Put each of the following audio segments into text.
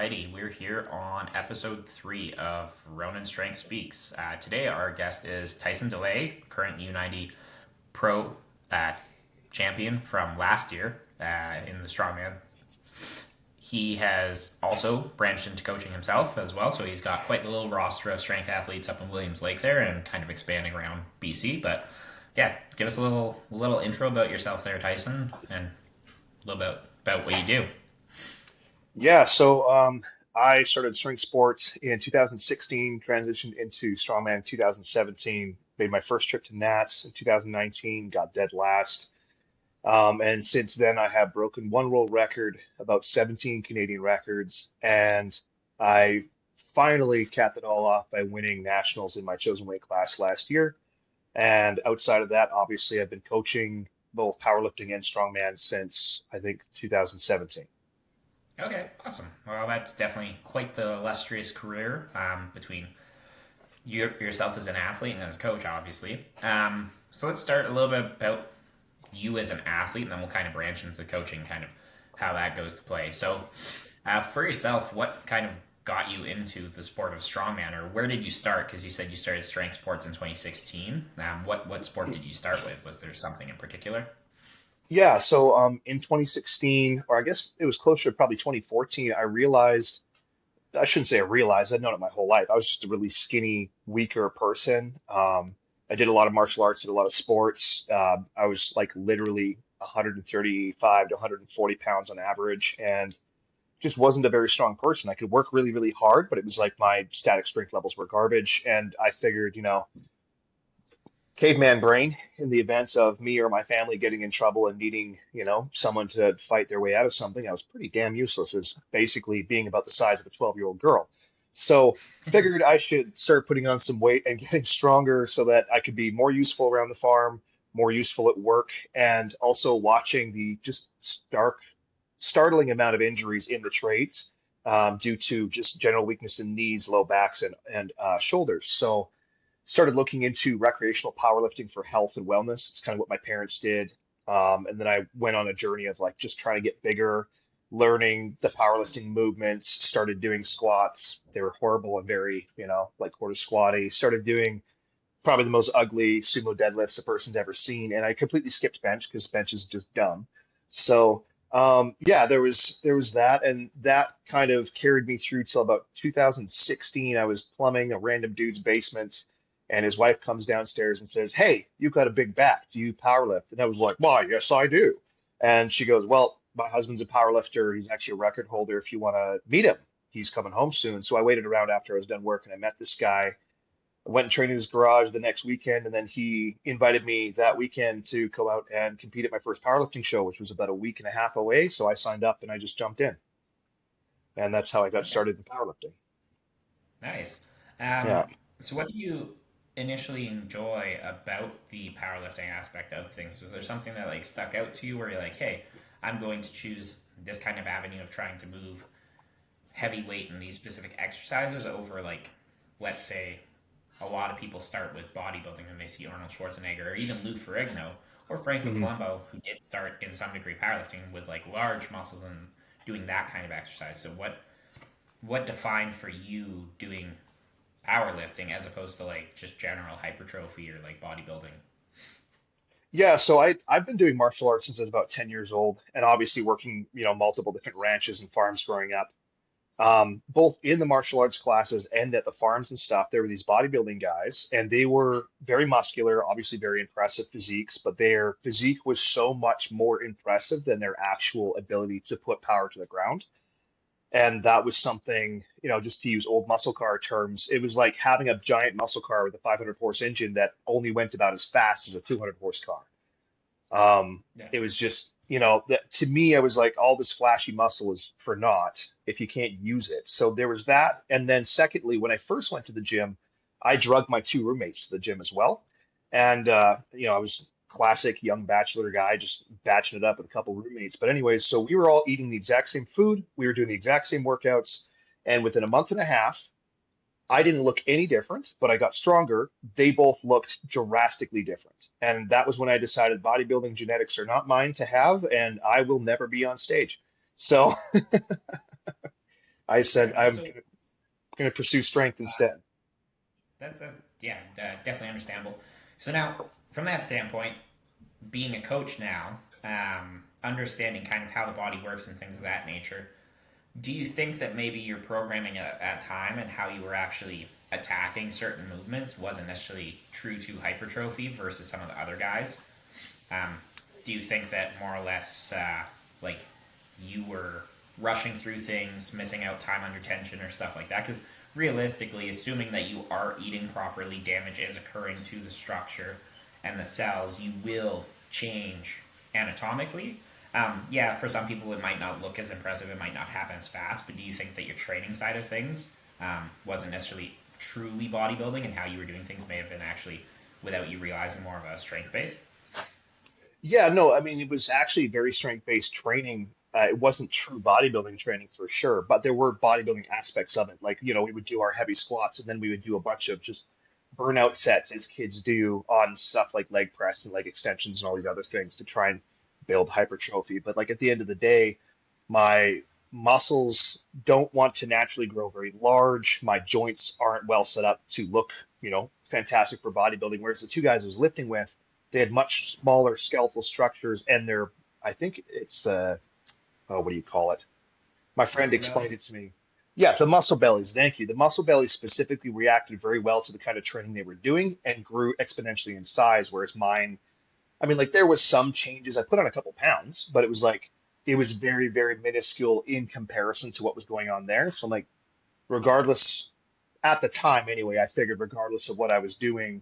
Alrighty, we're here on episode 3 of Ronin Strength Speaks. Today, our guest is Tyson Delay, current U90 Pro uh, champion from last year in the Strongman. He has also branched into coaching himself as well, so he's got quite the little roster of strength athletes up in Williams Lake there, and kind of expanding around BC. But yeah, give us a little intro about yourself there, Tyson, and a little bit about what you do. I started strength sports in 2016, transitioned into strongman in 2017, made my first trip to Nats in 2019, got dead last. And since then, I have broken one world record, about 17 Canadian records, and I finally capped it all off by winning nationals in my chosen weight class last year. And outside of that, obviously, I've been coaching both powerlifting and strongman since I think 2017. Okay, awesome. Well, that's definitely quite the illustrious career between yourself as an athlete and as a coach, obviously. So let's start a little bit about you as an athlete, and then we'll kind of branch into the coaching, kind of how that goes to play. So, for yourself, what kind of got you into the sport of strongman, or where did you start? Because you said you started strength sports in 2016. What sport did you start with? Was there something in particular? In 2016, or I guess it was closer to probably 2014, I realized, I shouldn't say I realized, I'd known it my whole life. I was just a really skinny, weaker person. I did a lot of martial arts, did a lot of sports. I was like literally 135 to 140 pounds on average, and just wasn't a very strong person. I could work really, really hard, but it was like my static strength levels were garbage. And I figured, caveman brain, in the event of me or my family getting in trouble and needing, someone to fight their way out of something, I was pretty damn useless as basically being about the size of a 12-year-old girl. So figured I should start putting on some weight and getting stronger so that I could be more useful around the farm, more useful at work, and also watching the just startling amount of injuries in the trades due to just general weakness in knees, low backs, and shoulders. So started looking into recreational powerlifting for health and wellness. It's kind of what my parents did. And then I went on a journey of like just trying to get bigger, learning the powerlifting movements, started doing squats. They were horrible and very, like quarter squatty. Started doing probably the most ugly sumo deadlifts a person's ever seen. And I completely skipped bench because bench is just dumb. There was that, and that kind of carried me through till about 2016. I was plumbing a random dude's basement, and his wife comes downstairs and says, "Hey, you've got a big back. Do you powerlift?" And I was like, "Why, yes, I do." And she goes, "Well, my husband's a powerlifter. He's actually a record holder. If you want to meet him, he's coming home soon." So I waited around after I was done work, and I met this guy. I went and trained in his garage the next weekend, and then he invited me that weekend to go out and compete at my first powerlifting show, which was about a week and a half away. So I signed up and I just jumped in, and that's how I got Okay, started in powerlifting. nice. Yeah. So what do you initially enjoy about the powerlifting aspect of things? Was there something that like stuck out to you where you're like, hey, I'm going to choose this kind of avenue of trying to move heavy weight in these specific exercises over like, let's say, a lot of people start with bodybuilding and they see Arnold Schwarzenegger or even Lou Ferrigno or Frankie Mhm. Columbo, who did start in some degree powerlifting with like large muscles and doing that kind of exercise. So what defined for you doing powerlifting as opposed to like just general hypertrophy or like bodybuilding? I've been doing martial arts since I was about 10 years old, and obviously working, multiple different ranches and farms growing up. Both in the martial arts classes and at the farms and stuff, there were these bodybuilding guys, and they were very muscular, obviously very impressive physiques, but their physique was so much more impressive than their actual ability to put power to the ground. And that was something, just to use old muscle car terms, it was like having a giant muscle car with a 500 horse engine that only went about as fast as a 200 horse car. Yeah. It was just, that to me, I was like, all this flashy muscle is for naught if you can't use it. So there was that. And then secondly, when I first went to the gym, I drugged my two roommates to the gym as well. And, I was classic young bachelor guy, just batching it up with a couple roommates. But anyways, so we were all eating the exact same food. We were doing the exact same workouts. And within a month and a half, I didn't look any different, but I got stronger. They both looked drastically different. And that was when I decided bodybuilding genetics are not mine to have, and I will never be on stage. So I Fair said enough. I'm So going to pursue strength instead. that's yeah, definitely understandable. So now, from that standpoint, being a coach now, understanding kind of how the body works and things of that nature, do you think that maybe your programming at time and how you were actually attacking certain movements wasn't necessarily true to hypertrophy versus some of the other guys? Um, do you think that more or less, like, you were rushing through things, missing out time under tension or stuff like that? Because realistically, assuming that you are eating properly, damage is occurring to the structure and the cells, you will change anatomically. Yeah, for some people it might not look as impressive, it might not happen as fast, but do you think that your training side of things wasn't necessarily truly bodybuilding and how you were doing things may have been actually, without you realizing, more of a strength base? Yeah, no, I mean, it was actually very strength-based training. It wasn't true bodybuilding training for sure, but there were bodybuilding aspects of it. Like, we would do our heavy squats and then we would do a bunch of just burnout sets as kids do on stuff like leg press and leg extensions and all these other things to try and build hypertrophy. But like at the end of the day, my muscles don't want to naturally grow very large. My joints aren't well set up to look, fantastic for bodybuilding. Whereas the two guys I was lifting with, they had much smaller skeletal structures, and I think it's the, oh, what do you call it? My friend Muscle explained bellies. it to me. Yeah, the muscle bellies. Thank you. The muscle bellies specifically reacted very well to the kind of training they were doing and grew exponentially in size, whereas mine, I mean, like there was some changes. I put on a couple pounds, but it was very, very minuscule in comparison to what was going on there. So I'm like, regardless, at the time anyway, I figured regardless of what I was doing,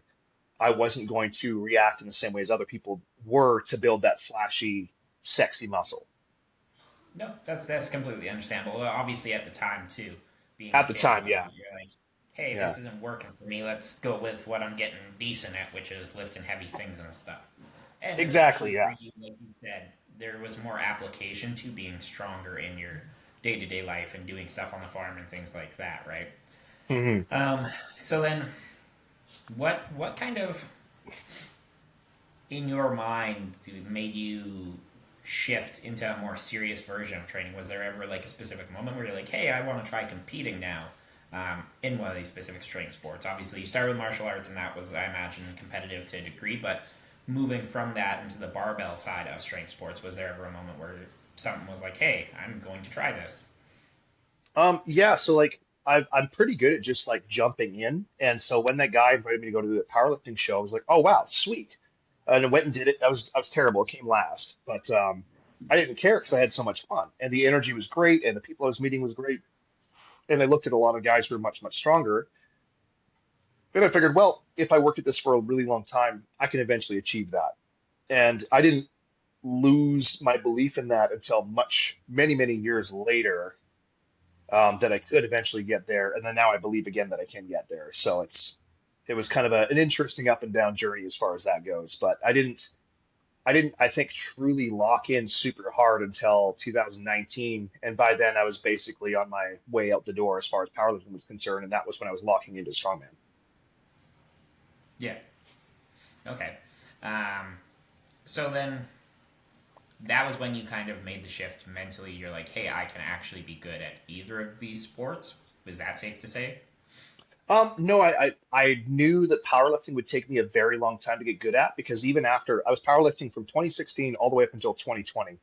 I wasn't going to react in the same way as other people were to build that flashy, sexy muscle. No, that's completely understandable. Well, obviously, at the time too, being a At the kid and time, yeah, whatnot, you're like, "Hey, yeah, this isn't working for me. Let's go with what I'm getting decent at, which is lifting heavy things and stuff." And especially exactly, for yeah. you, like you said, there was more application to being stronger in your day to day life and doing stuff on the farm and things like that, right? Hmm. Um, so then, what kind of in your mind made you shift into a more serious version of training? Was there ever like a specific moment where you're like, hey, I want to try competing now in one of these specific strength sports? Obviously, you started with martial arts, and that was, I imagine, competitive to a degree, but moving from that into the barbell side of strength sports, was there ever a moment where something was like, hey, I'm going to try this? Yeah, so like I'm pretty good at just like jumping in, and so when that guy invited me to go to the powerlifting show, I was like, oh wow, sweet, and I went and did it. I was terrible. It came last, but I didn't care because I had so much fun, and the energy was great, and the people I was meeting was great, and I looked at a lot of guys who were much much stronger. Then I figured, well, if I work at this for a really long time, I can eventually achieve that. And I didn't lose my belief in that until many, many years later, that I could eventually get there. And then now I believe again that I can get there. So it was kind of an interesting up and down journey as far as that goes. But I think, truly lock in super hard until 2019. And by then I was basically on my way out the door as far as powerlifting was concerned. And that was when I was locking into strongman. Yeah. Okay. Um, so then that was when you kind of made the shift mentally. You're like, hey, I can actually be good at either of these sports. Was that safe to say? No, I knew that powerlifting would take me a very long time to get good at because even after I was powerlifting from 2016 all the way up until 2020,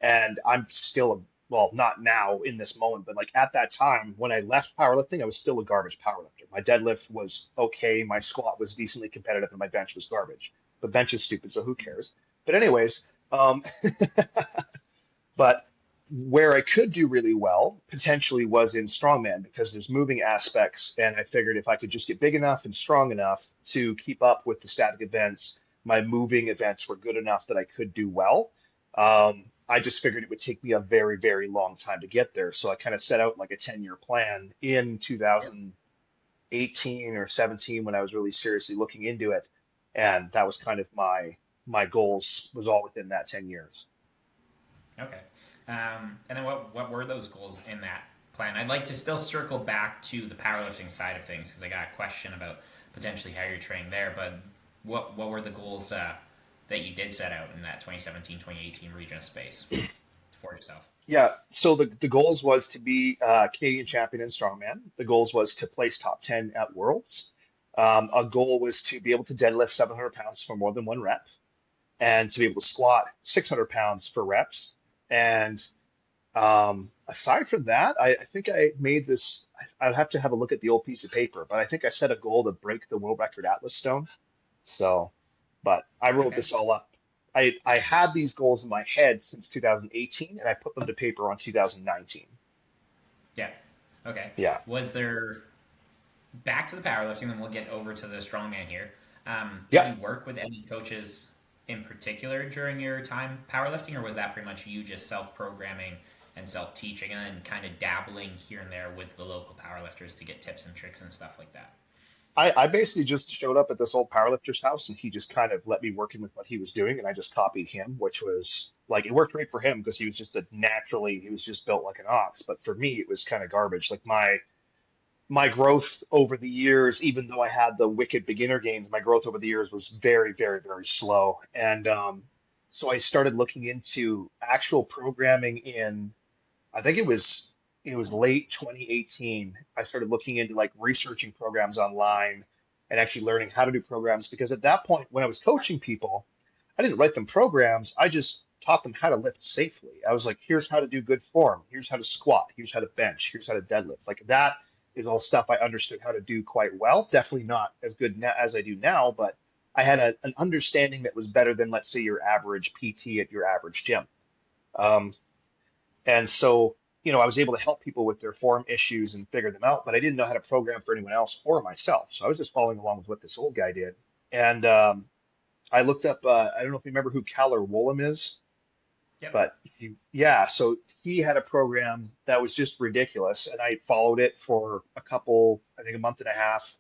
and I'm still well, not now in this moment, but like at that time when I left powerlifting, I was still a garbage powerlifter. My deadlift was okay, my squat was decently competitive, and my bench was garbage. But bench is stupid, so who cares? But anyways, but where I could do really well potentially was in strongman because there's moving aspects, and I figured if I could just get big enough and strong enough to keep up with the static events, my moving events were good enough that I could do well. I just figured it would take me a very, very long time to get there. So I kind of set out like a 10-year plan in Yep. 2018 or 17 when I was really seriously looking into it. And that was kind of my goals was all within that 10 years. Okay. And then what were those goals in that plan? I'd like to still circle back to the powerlifting side of things because I got a question about potentially how you're training there. But what were the goals that you did set out in that 2017-2018 region of space for yourself? Yeah, so the goals was to be Canadian champion in strongman. The goals was to place top 10 at Worlds. A goal was to be able to deadlift 700 pounds for more than one rep and to be able to squat 600 pounds for reps. And aside from that, I think I made this. I'd have to have a look at the old piece of paper, but I think I set a goal to break the world record Atlas stone. So, but I wrote Okay. this all up. I had these goals in my head since 2018, and I put them to paper on 2019. Yeah. Okay. Yeah, Was there back to the powerlifting, then we'll get over to the strongman here. Did yeah. you work with any coaches in particular during your time powerlifting, or was that pretty much you just self programming and self teaching and then kind of dabbling here and there with the local powerlifters to get tips and tricks and stuff like that? I basically just showed up at this old powerlifter's house, and he just kind of let me work in with what he was doing, and I just copied him, which was like it worked great for him because he was just he was just built like an ox. But for me, it was kind of garbage. Like my growth over the years, even though I had the wicked beginner gains, my growth over the years was very, very, very slow. And so I started looking into actual programming in, I think it was late 2018. I started looking into like researching programs online and actually learning how to do programs because at that point when I was coaching people, I didn't write them programs. I just taught them how to lift safely. I was like, here's how to do good form. Here's how to squat. Here's how to bench. Here's how to deadlift. Like that is all stuff I understood how to do quite well. Definitely not as good as I do now, but I had an understanding that was better than, let's say, your average PT at your average gym. Um, and so, I was able to help people with their form issues and figure them out, but I didn't know how to program for anyone else or myself. So I was just following along with what this old guy did. And I looked up, I don't know if you remember who Keller Woolham is, Yep. but yeah, so he had a program that was just ridiculous. And I followed it for I think a month and a half,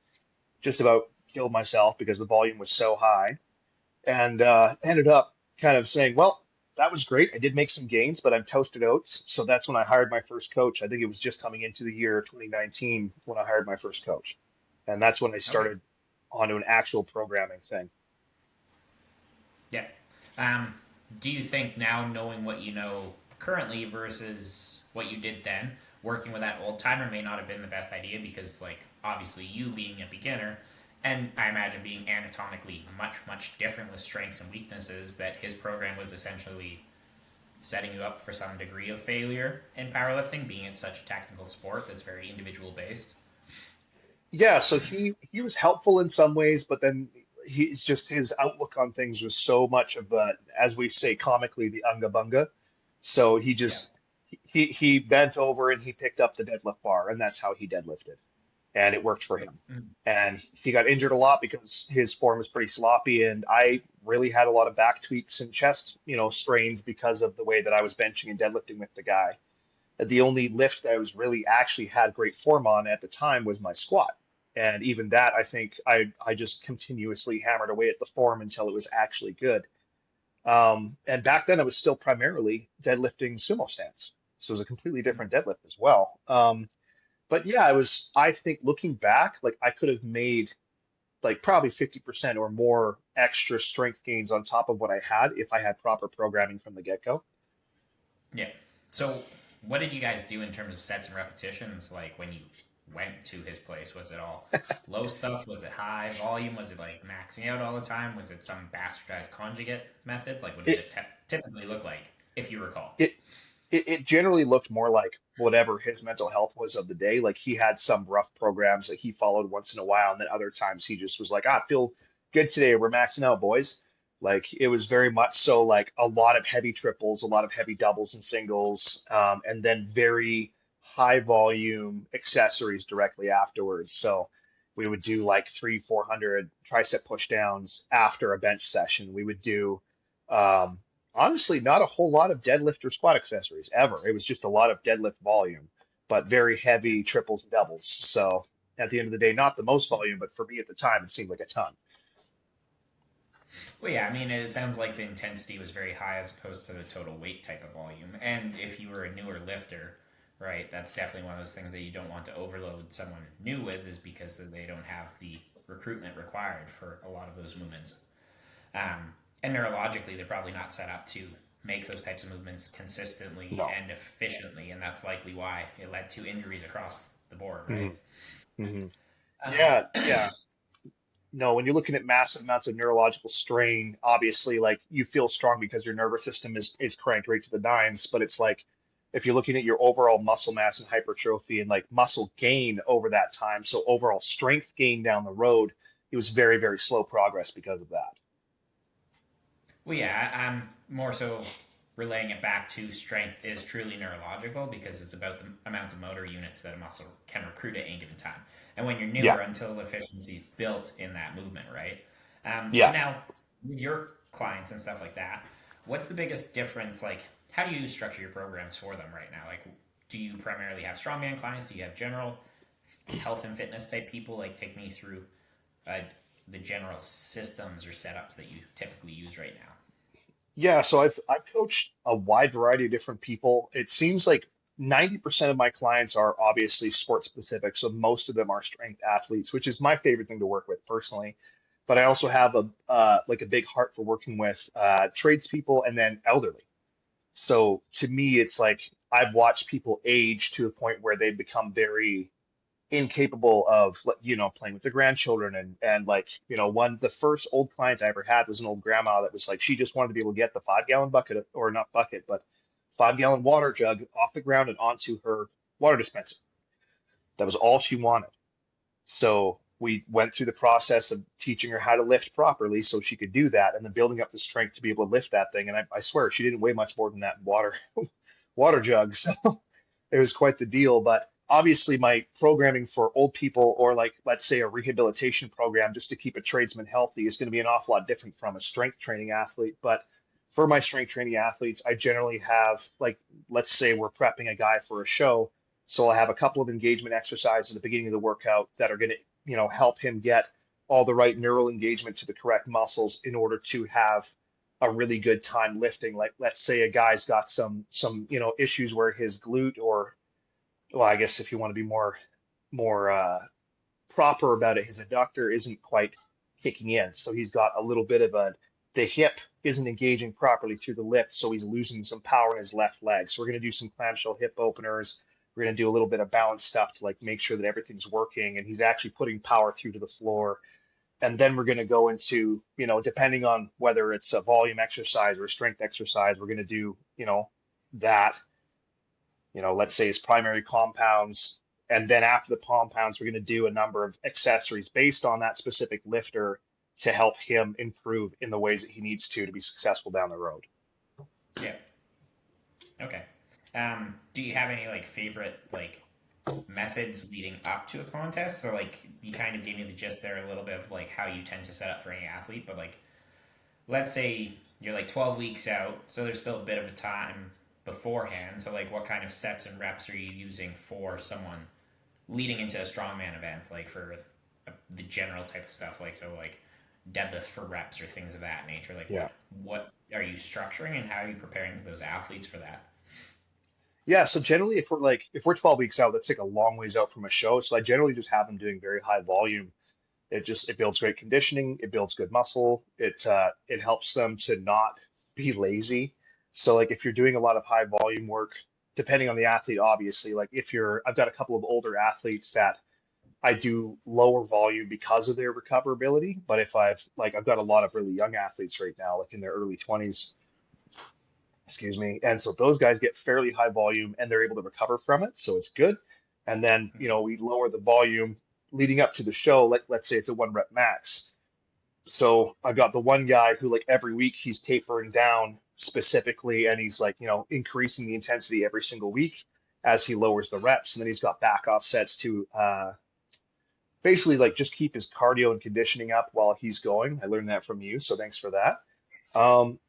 just about killed myself because the volume was so high. And ended up kind of saying, well, that was great. I did make some gains, but I'm toasted oats. So that's when I hired my first coach. I think it was just coming into the year 2019 when I hired my first coach. And that's when I Okay. started onto an actual programming thing. Yeah. Um, do you think now, knowing what you know currently versus what you did then, working with that old timer may not have been the best idea because, like, obviously you being a beginner, and I imagine being anatomically much, much different with strengths and weaknesses, that his program was essentially setting you up for some degree of failure in powerlifting, being it's such a technical sport that's very individual based. Yeah, so he was helpful in some ways, but then he's just his outlook on things was so much of a, as we say comically, the unga bunga. So Yeah. he bent over and he picked up the deadlift bar, and that's how he deadlifted, and it worked for him. Mm. And he got injured a lot because his form was pretty sloppy, and I really had a lot of back tweaks and chest, strains because of the way that I was benching and deadlifting with the guy. The only lift that I was really actually had great form on at the time was my squat. And even that, I think I just continuously hammered away at the form until it was actually good. And back then, I was still primarily deadlifting sumo stance. So it was a completely different deadlift as well. But yeah, I think looking back, like I could have made like probably 50% or more extra strength gains on top of what I had if I had proper programming from the get-go. Yeah. So, what did you guys do in terms of sets and repetitions? Like when you went to his place, was it all low stuff? Was it high volume? Was it like maxing out all the time? Was it some bastardized conjugate method? Like, what did It it typically look like, if you recall? it it generally looked more like whatever his mental health was of the day. Like he had some rough programs that he followed once in a while, and then other times he just was like, "Ah, I feel good today. We're maxing out, boys." Like it was very much so like a lot of heavy triples, a lot of heavy doubles and singles, and then very high volume accessories directly afterwards. So we would do like 400 tricep push downs after a bench session. We would do um, honestly, not a whole lot of deadlift or squat accessories ever. It was just a lot of deadlift volume, but very heavy triples and doubles. So at the end of the day, not the most volume, but for me at the time, it seemed like a ton. Well, yeah, I mean, it sounds like the intensity was very high as opposed to the total weight type of volume. And if you were a newer lifter, right, that's definitely one of those things that you don't want to overload someone new with, is because they don't have the recruitment required for a lot of those movements. And neurologically, they're probably not set up to make those types of movements consistently No. and efficiently, and that's likely why it led to injuries across the board, right? Hmm. Hmm. Um, Yeah, yeah. No, when you're looking at massive amounts of neurological strain, obviously, like you feel strong because your nervous system is cranked right to the nines. But it's like if you're looking at your overall muscle mass and hypertrophy and like muscle gain over that time, so overall strength gain down the road, it was very, very slow progress because of that. well, yeah, I'm more so relaying it back to strength is truly neurological because it's about the amount of motor units that a muscle can recruit at any given time. And when you're Yeah, newer, until efficiency is built in that movement, right? So yeah. now, with your clients and stuff like that, what's the biggest difference? Like, how do you structure your programs for them right now? Like, do you primarily have strongman clients? Do you have general health and fitness type people? Like, take me through uh, the general systems or setups that you typically use right now. Yeah, so I've coached a wide variety of different people. It seems like 90% of my clients are obviously sports specific, so most of them are strength athletes, which is my favorite thing to work with personally. But I also have a like a big heart for working with tradespeople and then elderly. So to me, it's like I've watched people age to a point where they become very incapable of playing with their grandchildren and like one the first old client I ever had was an old grandma that was like she just wanted to be able to get the 5 gallon bucket or not bucket but 5 gallon water jug off the ground and onto her water dispenser. That was all she wanted. So we went through the process of teaching her how to lift properly so she could do that and then building up the strength to be able to lift that thing. And I swear she didn't weigh much more than that water jug. So it was quite the deal. But obviously, my programming for old people, or like, let's say, a rehabilitation program just to keep a tradesman healthy, is going to be an awful lot different from a strength training athlete. But for my strength training athletes, I generally have, like, let's say we're prepping a guy for a show. So I'll have a couple of engagement exercises at the beginning of the workout that are going to, help him get all the right neural engagement to the correct muscles in order to have a really good time lifting. Like let's say a guy's got some issues where his glute or well, I guess if you want to be more proper about it, his adductor isn't quite kicking in. So he's got a little bit of the hip isn't engaging properly through the lift, so he's losing some power in his left leg. So we're going to do some clamshell hip openers. We're going to do a little bit of balance stuff to like make sure that everything's working and he's actually putting power through to the floor. And then we're going to go into, depending on whether it's a volume exercise or a strength exercise, we're going to do, that let's say his primary compounds. And then after the compounds, we're going to do a number of accessories based on that specific lifter to help him improve in the ways that he needs to be successful down the road. Yeah. Okay. Do you have any like favorite like methods leading up to a contest? So like you kind of gave me the gist there a little bit of like how you tend to set up for any athlete, but like let's say you're like 12 weeks out, so there's still a bit of a time beforehand. So like what kind of sets and reps are you using for someone leading into a strongman event, like for the general type of stuff, like so like deadlifts for reps or things of that nature? Like Yeah. what are you structuring and how are you preparing those athletes for that? Yeah. So generally, if we're 12 weeks out, that's like a long ways out from a show. So I generally just have them doing very high volume. It builds great conditioning. It builds good muscle. It helps them to not be lazy. So like if you're doing a lot of high volume work, depending on the athlete, obviously, like I've got a couple of older athletes that I do lower volume because of their recoverability. But if I've got a lot of really young athletes right now, like in their early 20s, excuse me. And so those guys get fairly high volume and they're able to recover from it. So it's good. And then, we lower the volume leading up to the show. Like, let's say it's a 1 rep max. So I've got the one guy who, like, every week he's tapering down specifically and he's like, increasing the intensity every single week as he lowers the reps. And then he's got back offsets to basically like just keep his cardio and conditioning up while he's going. I learned that from you. So thanks for that. Um,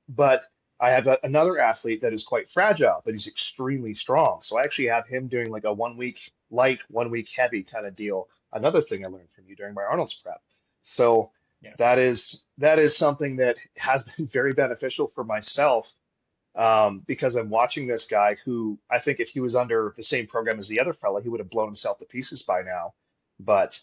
but I have another athlete that is quite fragile, but he's extremely strong. So I actually have him doing like a 1 week light, 1 week heavy kind of deal. Another thing I learned from you during my Arnold's prep. So Yeah. that is something that has been very beneficial for myself because I'm watching this guy who I think if he was under the same program as the other fella, he would have blown himself to pieces by now. But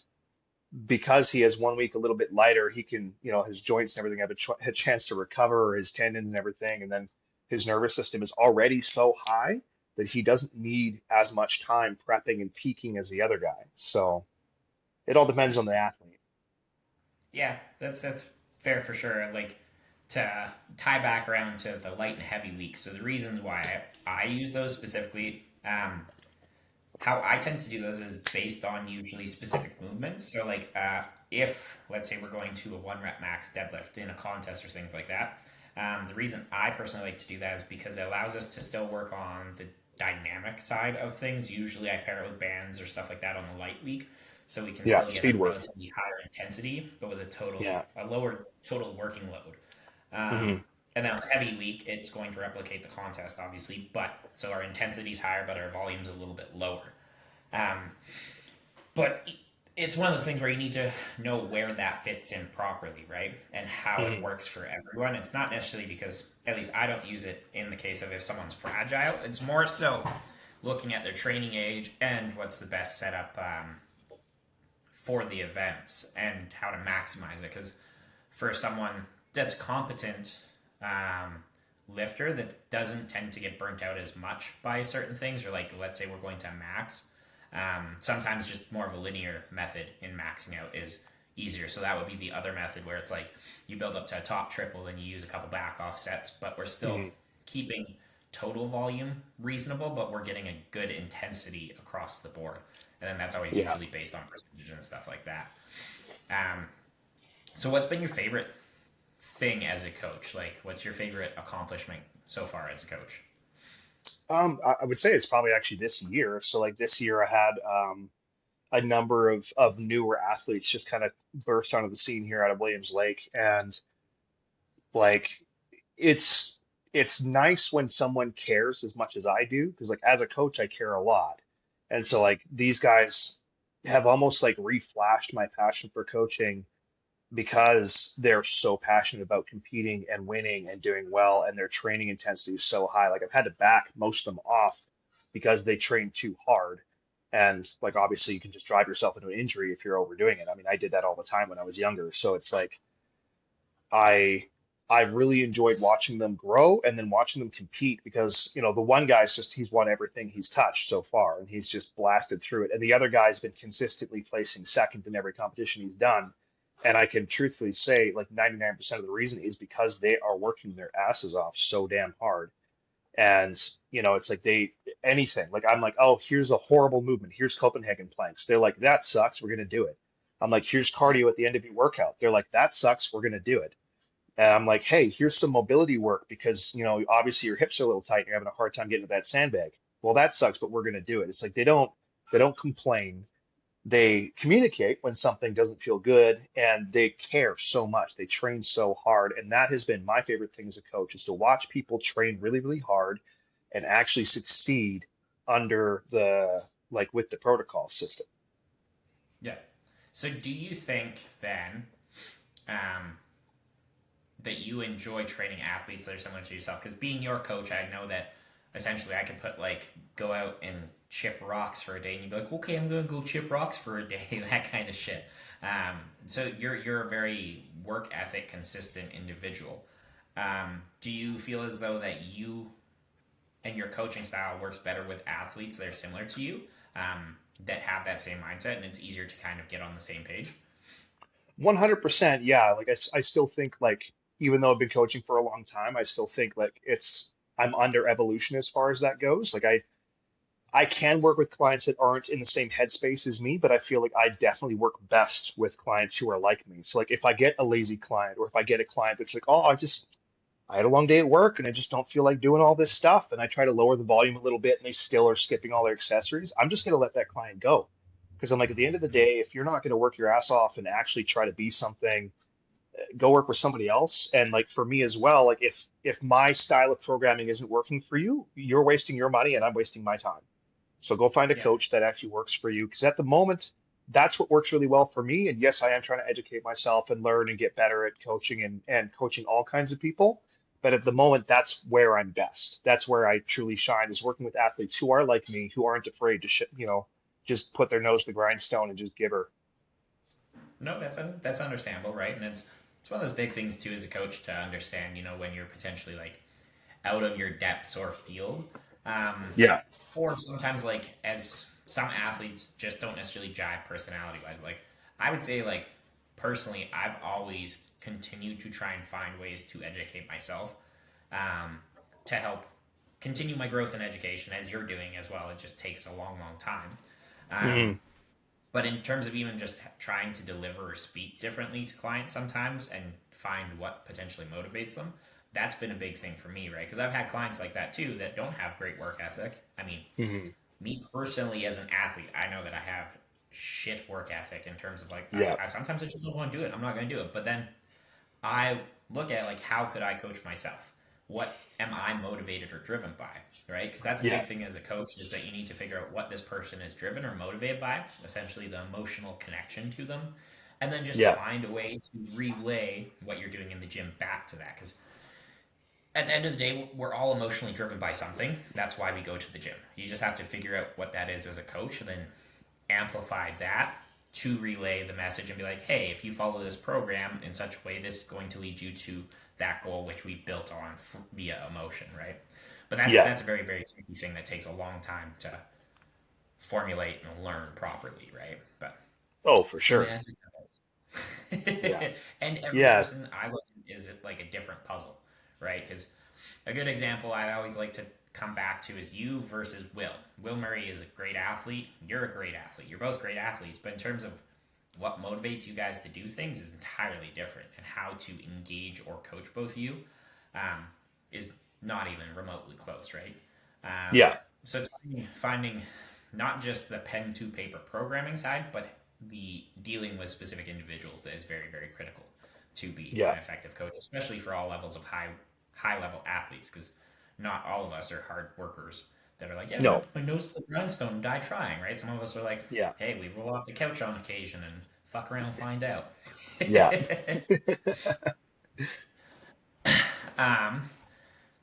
because he has 1 week a little bit lighter, he can, his joints and everything have a chance to recover, his tendons and everything. And then his nervous system is already so high that he doesn't need as much time prepping and peaking as the other guy. So it all depends on the athlete. Yeah, that's fair for sure. Like to tie back around to the light and heavy weeks. So the reasons why I use those specifically, how I tend to do those is based on usually specific movements. So like if let's say we're going to a 1 rep max deadlift in a contest or things like that, the reason I personally like to do that is because it allows us to still work on the dynamic side of things. Usually I pair it with bands or stuff like that on the light week, so we can Yeah, still get a speed work. relatively higher intensity, but with Yeah. a lower total working load. Hmm. And then on heavy week, it's going to replicate the contest, obviously, but so our intensity is higher, but our volume's a little bit lower. Um, but it's one of those things where you need to know where that fits in properly, right? And how it Hmm. works for everyone. It's not necessarily because, at least I don't use it in the case of if someone's fragile. It's more so looking at their training age and what's the best setup for the events and how to maximize it. Because for someone that's competent lifter that doesn't tend to get burnt out as much by certain things, or like let's say we're going to max, sometimes just more of a linear method in maxing out is easier. So that would be the other method where it's like you build up to a top triple, then you use a couple back off sets, but we're still Hmm. keeping total volume reasonable, but we're getting a good intensity across the board. And then that's always Yeah. usually based on percentage and stuff like that. Um, so what's been your favorite thing as a coach? Like, what's your favorite accomplishment so far as a coach? I would say it's probably actually this year. So like this year I had a number of newer athletes just kind of burst onto the scene here out of Williams Lake. And like it's it's nice when someone cares as much as I do, because like as a coach I care a lot. And so like these guys have almost like reflashed my passion for coaching because they're so passionate about competing and winning and doing well, and their training intensity is so high. Like I've had to back most of them off because they train too hard. And like obviously you can just drive yourself into an injury if you're overdoing it. I mean, I did that all the time when I was younger. So it's like I I've really enjoyed watching them grow and then watching them compete because, the one guy's just he's won everything he's touched so far and he's just blasted through it. And the other guy's been consistently placing second in every competition he's done. And I can truthfully say like 99% of the reason is because they are working their asses off so damn hard. And, it's like anything, like I'm like, oh, here's a horrible movement. Here's Copenhagen planks. They're like, that sucks. We're going to do it. I'm like, here's Yeah, cardio at the end of your workout. They're like, that sucks. We're going to do it. And I'm like, hey, here's some mobility work because, obviously your hips are a little tight. You're having a hard time getting to that sandbag. Well, that sucks, but we're going to do it. It's like they don't complain. They communicate when something doesn't feel good, and they care so much. They train so hard, and that has been my favorite thing as a coach is to watch people train really, really hard and actually succeed under the like with the protocol system. yeah. So do you think then um, that you enjoy training athletes that are similar to yourself? Because being your coach, I know that essentially I could put like go out and chip rocks for a day, and you'd be like, okay, I'm gonna go chip rocks for a day, that kind of shit. Um, so you're a very work ethic consistent individual. Do you feel as though that you and your coaching style works better with athletes that are similar to you, that have that same mindset, and it's easier to kind of get on the same page? 100%, yeah. Like I still think like even though I've been coaching for a long time, I still think like I'm under evolution as far as that goes. Like I can work with clients that aren't in the same headspace as me, but I feel like I definitely work best with clients who are like me. So like if I get a lazy client or if I get a client that's like, oh, I had a long day at work and I just don't feel like doing all this stuff, and I try to lower the volume a little bit and they still are skipping all their accessories, I'm just going to let that client go. Because I'm like, at the end of the day, if you're not going to work your ass off and actually try to be something, go work with somebody else. And like for me as well, like if my style of programming isn't working for you, you're wasting your money and I'm wasting my time. So go find a Yeah. coach that actually works for you. Because at the moment, that's what works really well for me. And yes, I am trying to educate myself and learn and get better at coaching and coaching all kinds of people. But at the moment, that's where I'm best. That's where I truly shine is working with athletes who are like me, who aren't afraid to, just put their nose to the grindstone and just give her. No, that's understandable, right? And it's one of those big things too as a coach to understand. You know, when you're potentially like out of your depths or field. Um, Yeah. or sometimes like as some athletes just don't necessarily jive personality wise. Like I would say like personally, I've always continued to try and find ways to educate myself um, to help continue my growth in education as you're doing as well. It just takes a long, long time. Um, Hmm. but in terms of even just trying to deliver or speak differently to clients sometimes and find what potentially motivates them, that's been a big thing for me, right? Because I've had clients like that too that don't have great work ethic. I mean, Hmm. me personally as an athlete, I know that I have shit work ethic in terms of like Yeah. I sometimes I just don't want to do it. I'm not going to do it. But then I look at like how could I coach myself? What am I motivated or driven by? Right? Because that's a Yeah. big thing as a coach is that you need to figure out what this person is driven or motivated by, essentially the emotional connection to them, and then just Yeah. find a way to relay what you're doing in the gym back to that. Because at the end of the day, we're all emotionally driven by something. That's why we go to the gym. You just have to figure out what that is as a coach and then amplify that to relay the message and be like, hey, if you follow this program in such a way, this is going to lead you to that goal which we built on via emotion, right? But Yeah. that's a very very tricky thing that takes a long time to formulate and learn properly, right? But Oh, for sure. semantic. Yeah. And every Yeah. person I look at is it like a different puzzle, right? Because a good example I always like to come back to is you versus Will. Will Murray is a great athlete. You're a great athlete. You're both great athletes, but in terms of what motivates you guys to do things is entirely different, and how to engage or coach both of you um, is not even remotely close, right? Um, Yeah. so it's finding not just the pen to paper programming side, but the dealing with specific individuals that is very very critical to be Yeah. an effective coach, especially for all levels of high level athletes, because not all of us are hard workers that are like, yeah, I'm gonna No. put my nose to the grindstone and die trying, right? Some of us are like, Yeah. hey, we roll off the couch on occasion and fuck around and find out. Yeah. um,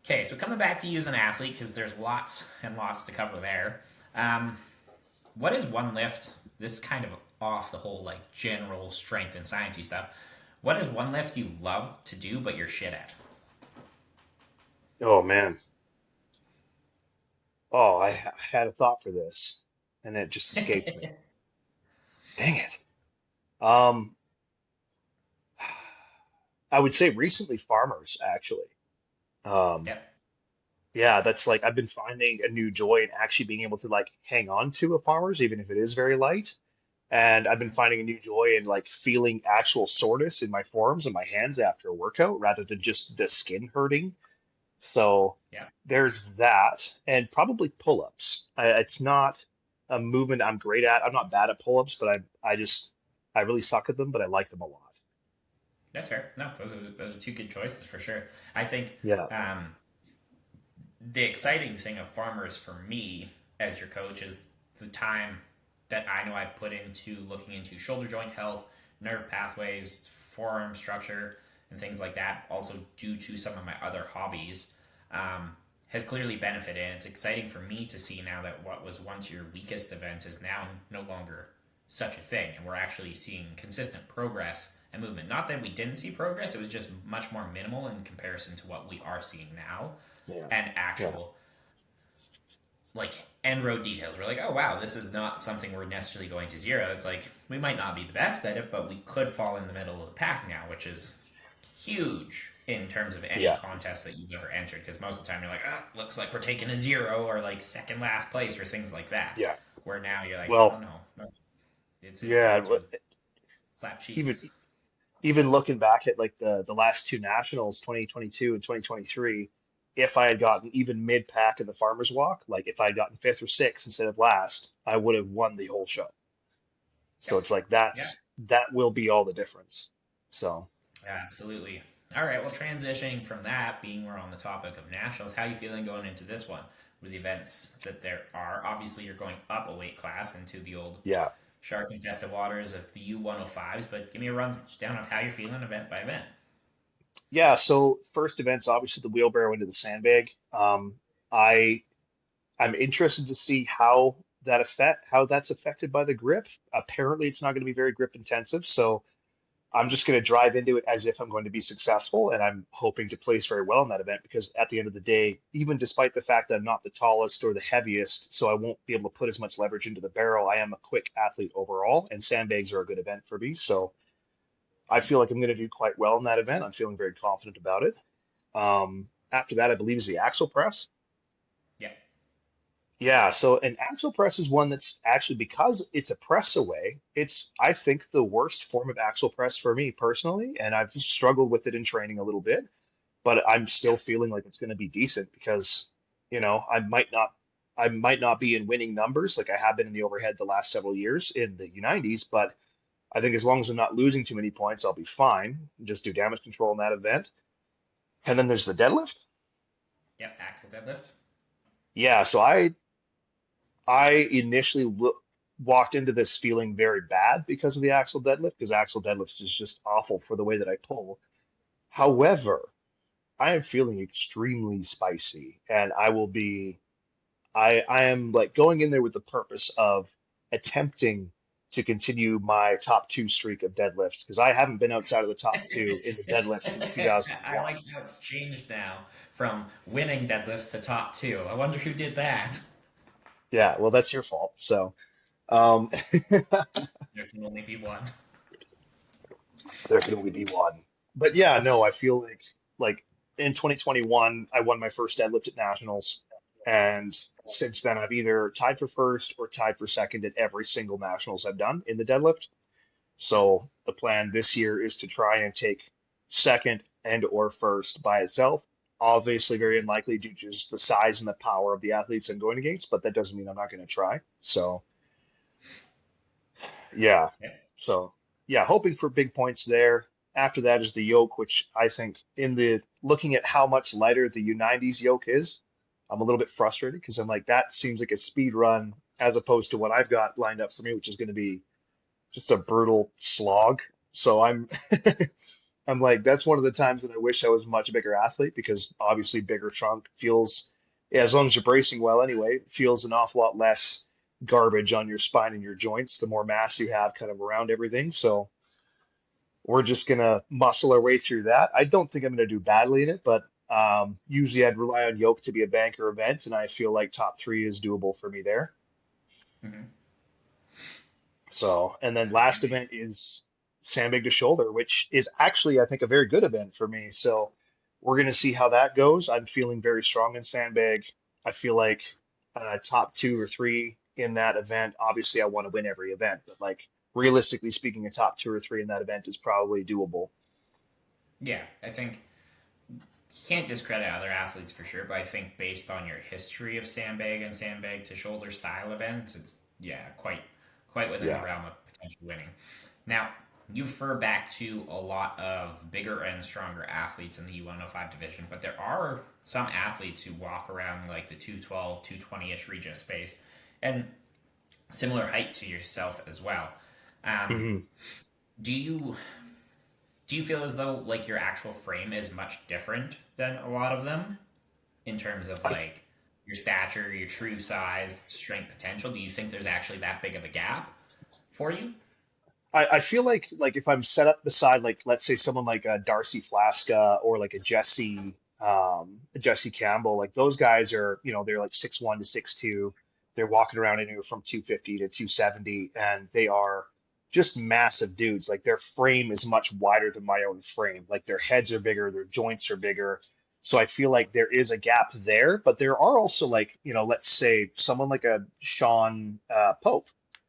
okay, so coming back to you as an athlete, because there's lots and lots to cover there. Um, what is one lift? This is kind of off the whole like general strength and sciencey stuff. What is one lift you love to do but you're shit at? Oh man. Oh, I had a thought for this, and it just escaped me. Dang it. Um, I would say recently farmers, actually. Um, Yep. yeah, that's like I've been finding a new joy in actually being able to like hang on to a farmers, even if it is very light. And I've been finding a new joy in like feeling actual soreness in my forearms and my hands after a workout rather than just the skin hurting. So Yeah. there's that, and probably pull-ups. It's not a movement I'm great at. I'm not bad at pull-ups, but I really suck at them, but I like them a lot. That's fair. No, those are two good choices for sure. I think Yeah. um, the exciting thing of farmers for me as your coach is the time that I know I put into looking into shoulder joint health, nerve pathways, forearm structure, and things like that. Also, due to some of my other hobbies, has clearly benefited. And it's exciting for me to see now that what was once your weakest event is now no longer such a thing, and we're actually seeing consistent progress and movement. Not that we didn't see progress; it was just much more minimal in comparison to what we are seeing now, Yeah. and Yeah. actual like end road details. We're like, oh wow, this is not something we're necessarily going to zero. It's like we might not be the best at it, but we could fall in the middle of the pack now, which is huge in terms of any Yeah. contest that you've ever entered. Because most of the time you're like, ah, looks like we're taking a zero or like second last place or things like that. Yeah. Where now you're like, oh Well, no, no, it's yeah, time to slap even cheeks. even looking back at like the last two nationals, 2022 and 2023, if I had gotten even mid pack in the farmers walk, like if I had gotten fifth or sixth instead of last, I would have won the whole show. So Yep. it's like Yeah. that will be all the difference. So Absolutely. All right. Well, transitioning from that, being we're on the topic of nationals, how are you feeling going into this one with the events that there are? Obviously, you're going up a weight class into the old yeah. shark infested waters of the U105s, but give me a rundown of how you're feeling event by event. Yeah, so first event's obviously the wheelbarrow into the sandbag. I I'm interested to see how that's affected by the grip. Apparently, it's not going to be very grip intensive, so I'm just going to drive into it as if I'm going to be successful, and I'm hoping to place very well in that event because at the end of the day, even despite the fact that I'm not the tallest or the heaviest, so I won't be able to put as much leverage into the barrel, I am a quick athlete overall, and sandbags are a good event for me. So I feel like I'm going to do quite well in that event. I'm feeling very confident about it. After that, I believe is the axle press. Yeah. Yeah, so an axle press is one that's actually because it's a press away, it's I think the worst form of axle press for me personally, and I've struggled with it in training a little bit, but I'm still Yeah. feeling like it's going to be decent because, I might not be in winning numbers like I have been in the overhead the last several years in the U90s, but I think as long as I'm not losing too many points, I'll be fine. Just do damage control in that event. And then there's the deadlift. Yep. Axle deadlift. Yeah, so I initially walked into this feeling very bad because of the axle deadlift, because axle deadlifts is just awful for the way that I pull. However, I am feeling extremely spicy, and I am like going in there with the purpose of attempting to continue my top two streak of deadlifts because I haven't been outside of the top two in the deadlift since I 2001. like how it's changed now from winning deadlifts to top two. I wonder who did that. Yeah, well, that's your fault. Um, There can only be one. there can only be one. But yeah, no, I feel like in 2021 I won my first deadlift at nationals, and since then I've either tied for first or tied for second at every single nationals I've done in the deadlift. Yep. So the plan this year is to try and take second and or first by itself. Obviously, very unlikely due to just the size and the power of the athletes I'm going against, but that doesn't mean I'm not going to try. So yeah. Yep. So yeah, hoping for big points there. After that is the yoke, which I think in the looking at how much lighter the U90's yoke is, I'm a little bit frustrated because I'm like, that seems like a speed run as opposed to what I've got lined up for me, which is going to be just a brutal slog. So I'm like, that's one of the times that I wish I was a much bigger athlete because obviously bigger trunk feels, yeah, as long as you're bracing well anyway, it feels an awful lot less garbage on your spine and your joints, the more mass you have kind of around everything. So we're just gonna muscle our way through that. I don't think I'm gonna do badly in it, but usually I'd rely on yoke to be a banker event, and I feel like top three is doable for me there. Mm-hmm. So, and then Same last here. event is sandbag to shoulder, which is actually, I think, a very good event for me. So, we're going to see how that goes. I'm feeling very strong in sandbag. I feel like top two or three in that event. Obviously, I want to win every event, but like realistically speaking, a top two or three in that event is probably doable. Yeah, I think you can't discredit other athletes for sure, but I think based on your history of sandbag and sandbag to shoulder style events, it's yeah, quite within the Yeah. realm of potential winning. Now, you refer back to a lot of bigger and stronger athletes in the U105 division, but there are some athletes who walk around like the 212, 220-ish region of space and similar height to yourself as well. Um, hmm do you do you feel as though like your actual frame is much different than a lot of them in terms of I, like your stature, your true size, strength potential? Do you think there's actually that big of a gap for you? I feel like if I'm set up beside like let's say someone like a Darcy Flaska or like a Jesse Campbell, like those guys are, they're like 6'1" to 6'2". They're walking around anywhere from 250 to 270, and they are just massive dudes. Like their frame is much wider than my own frame. Like their heads are bigger, their joints are bigger. So I feel like there is a gap there, but there are also like, let's say someone like a Sean Pope.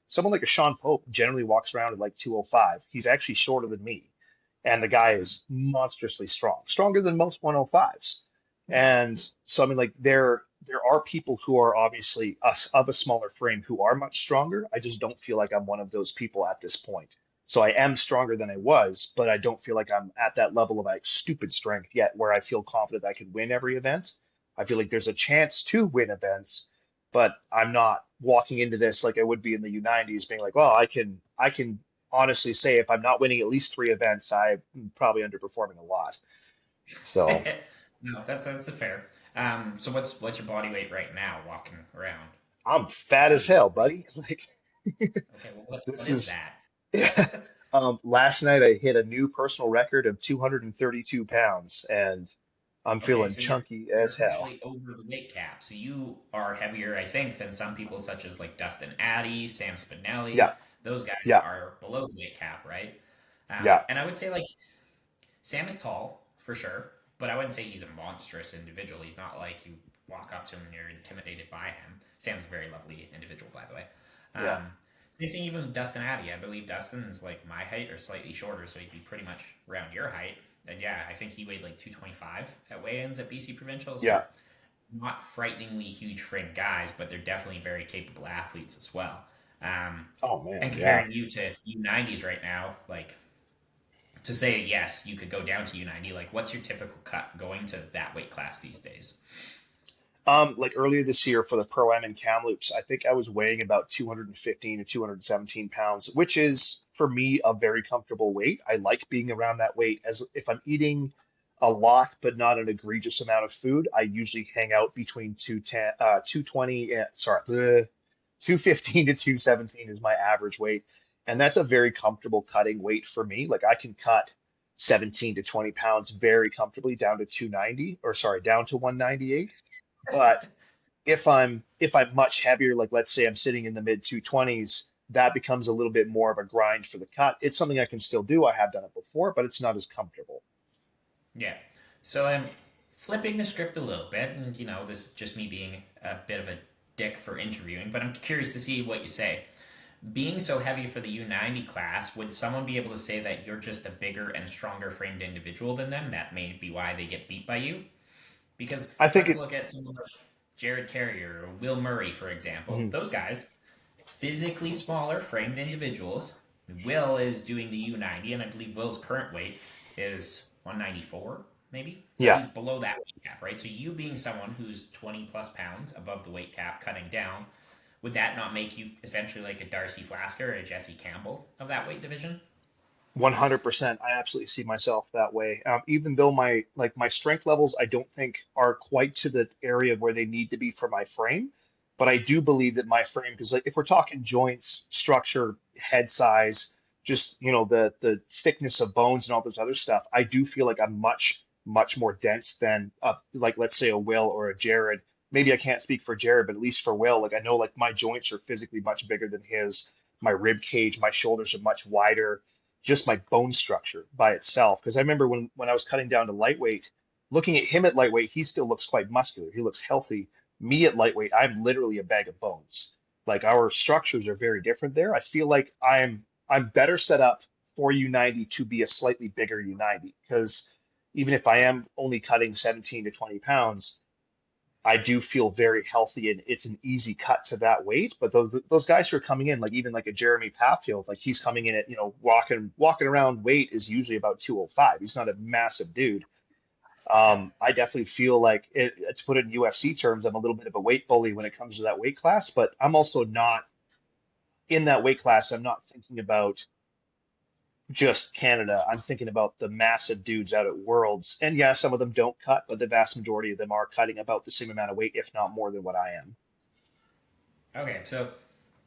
Someone like a Sean Pope generally walks around at like 205. He's actually shorter than me. And the guy Mm-hmm. is monstrously strong, stronger than most 105s. And so, I mean, like there are people who are obviously us of a smaller frame who are much stronger. I just don't feel like I'm one of those people at this point. So I am stronger than I was, but I don't feel like I'm at that level of like stupid strength yet where I feel confident I can win every event. I feel like there's a chance to win events, but I'm not walking into this like I would be in the U90s being like, well, I can honestly say if I'm not winning at least three events, I'm probably underperforming a lot. So No, that's a fair. So what's your body weight right now walking around? I'm fat What as do you hell, buddy. Like okay? Well, what this is is that? Last night I hit a new personal record of 232 pounds, and I'm Okay, feeling so you're chunky you're as hell. officially over the weight cap. So you are heavier, I think, than some people such as like Dustin Addy, Sam Spinelli. Yeah, Those guys yeah, are below the weight cap, right? yeah, And I would say like Sam is tall for sure, but I wouldn't say he's a monstrous individual. He's not like you walk up to him and you're intimidated by him. Sam's a very lovely individual, by the way. yeah. Um, Same thing even with Dustin Addy. I believe Dustin's like my height or slightly shorter, so he'd be pretty much around your height. And yeah, I think he weighed like 225 at weigh-ins at BC Provincial. So Yeah. not frighteningly huge frame guys, but they're definitely very capable athletes as well. Um, Oh and man, yeah. comparing you to U90s right now, like to say yes, you could go down to U90. Like, what's your typical cut going to that weight class these days? Like earlier this year for the Pro Am in Kamloops, I think I was weighing about 215 to 217 pounds, which is for me a very comfortable weight. I like being around that weight as if I'm eating a lot, but not an egregious amount of food. I usually hang out between 210, 220, 215 to 217 is my average weight. And that's a very comfortable cutting weight for me. Like I can cut 17 to 20 pounds very comfortably down to 290, or sorry, down to 198. But if I'm much heavier, like let's say I'm sitting in the mid 220s, that becomes a little bit more of a grind for the cut. It's something I can still do. I have done it before, but it's not as comfortable. Yeah. So I'm flipping the script a little bit, and this is just me being a bit of a dick for interviewing, but I'm curious to see what you say. Being so heavy for the U90 class, would someone be able to say that you're just a bigger and stronger framed individual than them? That may be why they get beat by you? Because I think let's it. look at someone like Jared Carrier or Will Murray, for example. Mhm. Those guys, physically smaller framed individuals. Will is doing the U90, and I believe Will's current weight is 194, maybe. So Yeah, he's below that weight cap, right? So you being someone who's 20 plus pounds above the weight cap, cutting down, would that not make you essentially like a Darcy Flasker or a Jesse Campbell of that weight division? 100%. I absolutely see myself that way. Even though my strength levels, I don't think are quite to the area where they need to be for my frame, but I do believe that my frame, because like if we're talking joints, structure, head size, just the thickness of bones and all this other stuff, I do feel like I'm much more dense than like let's say a Will or a Jared. Maybe I can't speak for Jared, but at least for Will, like I know like my joints are physically much bigger than his. My rib cage, my shoulders are much wider, just my bone structure by itself. Because I remember when I was cutting down to lightweight, looking at him at lightweight, he still looks quite muscular. He looks healthy. Me at lightweight, I'm literally a bag of bones. Like our structures are very different there. I feel like I'm better set up for U90 to be a slightly bigger U90 because even if I am only cutting 17 to 20 pounds, I do feel very healthy and it's an easy cut to that weight. But those guys who are coming in, like even like a Jeremy Pathfield, like he's coming in at, walking around weight is usually about 205. He's not a massive dude. Yeah. I definitely feel like to put it in UFC terms, I'm a little bit of a weight bully when it comes to that weight class, but I'm also not in that weight class. I'm not thinking about just Canada. I'm thinking about the massive dudes out at Worlds. And yeah, some of them don't cut, but the vast majority of them are cutting about the same amount of weight, if not more than what I am. Okay, so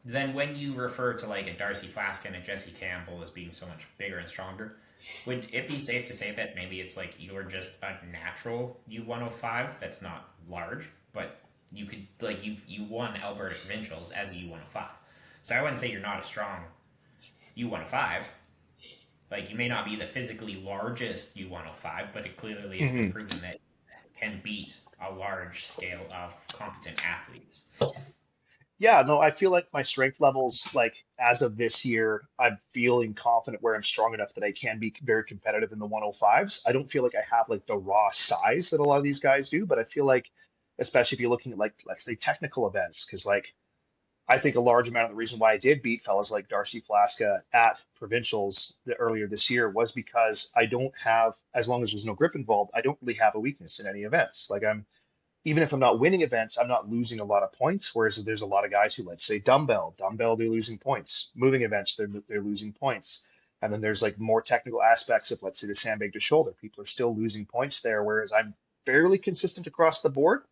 then when you refer to like a Darcy Flask and a Jesse Campbell as being so much bigger and stronger, would it be safe to say that maybe it's like you're just a natural U105 that's not large, but you could like you won Alberta provincials as a U105. So I wouldn't say you're not a strong U105. Like you may not be the physically largest U105, but it clearly has been Mhm. proven that it can beat a large scale of competent athletes. Yeah, no, I feel like my strength levels, like as of this year, I'm feeling confident where I'm strong enough that I can be very competitive in the 105s. I don't feel like I have like the raw size that a lot of these guys do, but I feel like, especially if you're looking at like, let's say technical events, because like I think a large amount of the reason why I did beat fellas like Darcy Flaska at provincials earlier this year was because I don't have, as long as there's no grip involved, I don't really have a weakness in any events. Like I'm even if I'm not winning events, I'm not losing a lot of points. Whereas there's a lot of guys who, let's say, dumbbell, they're losing points. Moving events, they're losing points. And then there's like more technical aspects of, let's say, the sandbag to shoulder. People are still losing points there, whereas I'm fairly consistent across the board.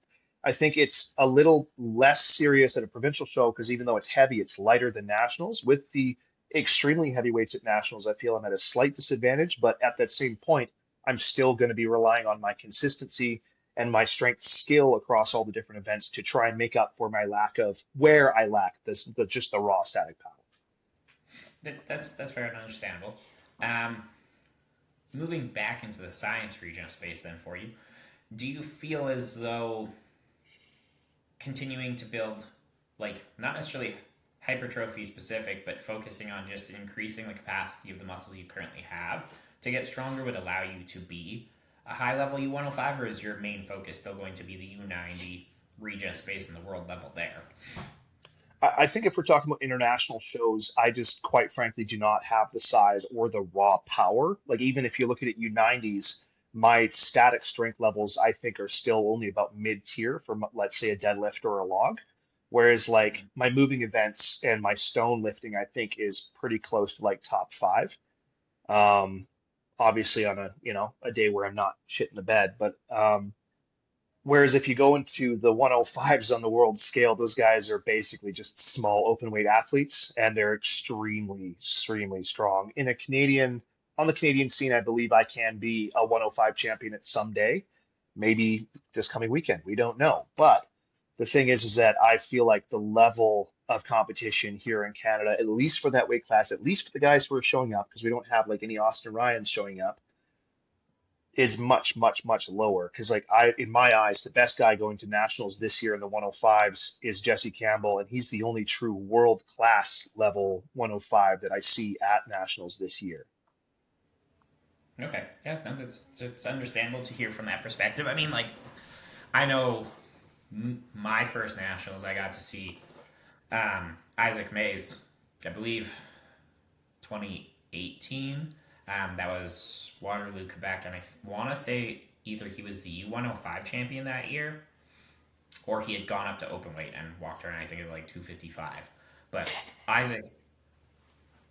I think it's a little less serious at a provincial show because even though it's heavy, it's lighter than nationals with the extremely heavyweights at nationals, I feel I'm at a slight disadvantage, but at that same point, I'm still going to be relying on my consistency and my strength skill across all the different events to try and make up for my lack of where I lack just the raw static power. That's fair and understandable. Um, Moving back into the science region of space, then for you, do you feel as though continuing to build, like, not necessarily hypertrophy specific, but focusing on just increasing the capacity of the muscles you currently have to get stronger would allow you to be a high level U105, or is your main focus still going to be the U90 region of space and the world level there? I think if we're talking about international shows, I just quite frankly do not have the size or the raw power. Like even if you're looking at U90s, my static strength levels I think are still only about mid tier for let's say a deadlift or a log. Whereas like my moving events and my stone lifting I think is pretty close to like top five. Um, Obviously on a a day where I'm not shitting the bed, but whereas if you go into the 105s on the world scale, those guys are basically just small open weight athletes, and they're extremely, extremely strong. On the Canadian scene, I believe I can be a 105 champion at some day, maybe this coming weekend. We don't know. But the thing is that I feel like the level of competition here in Canada, at least for that weight class, at least for the guys who are showing up, because we don't have like any Austin Ryans showing up is much, much, much lower. Because like in my eyes, the best guy going to nationals this year in the 105s is Jesse Campbell, and he's the only true world class level 105 that I see at nationals this year. Okay, yeah, no, that's it's understandable to hear from that perspective. I mean, like, I know my first nationals I got to see Isaac Mays, I believe 2018. That was Waterloo, Quebec, and I want to say either he was the U105 champion that year, or he had gone up to open weight and walked around. I think at like 255. But Isaac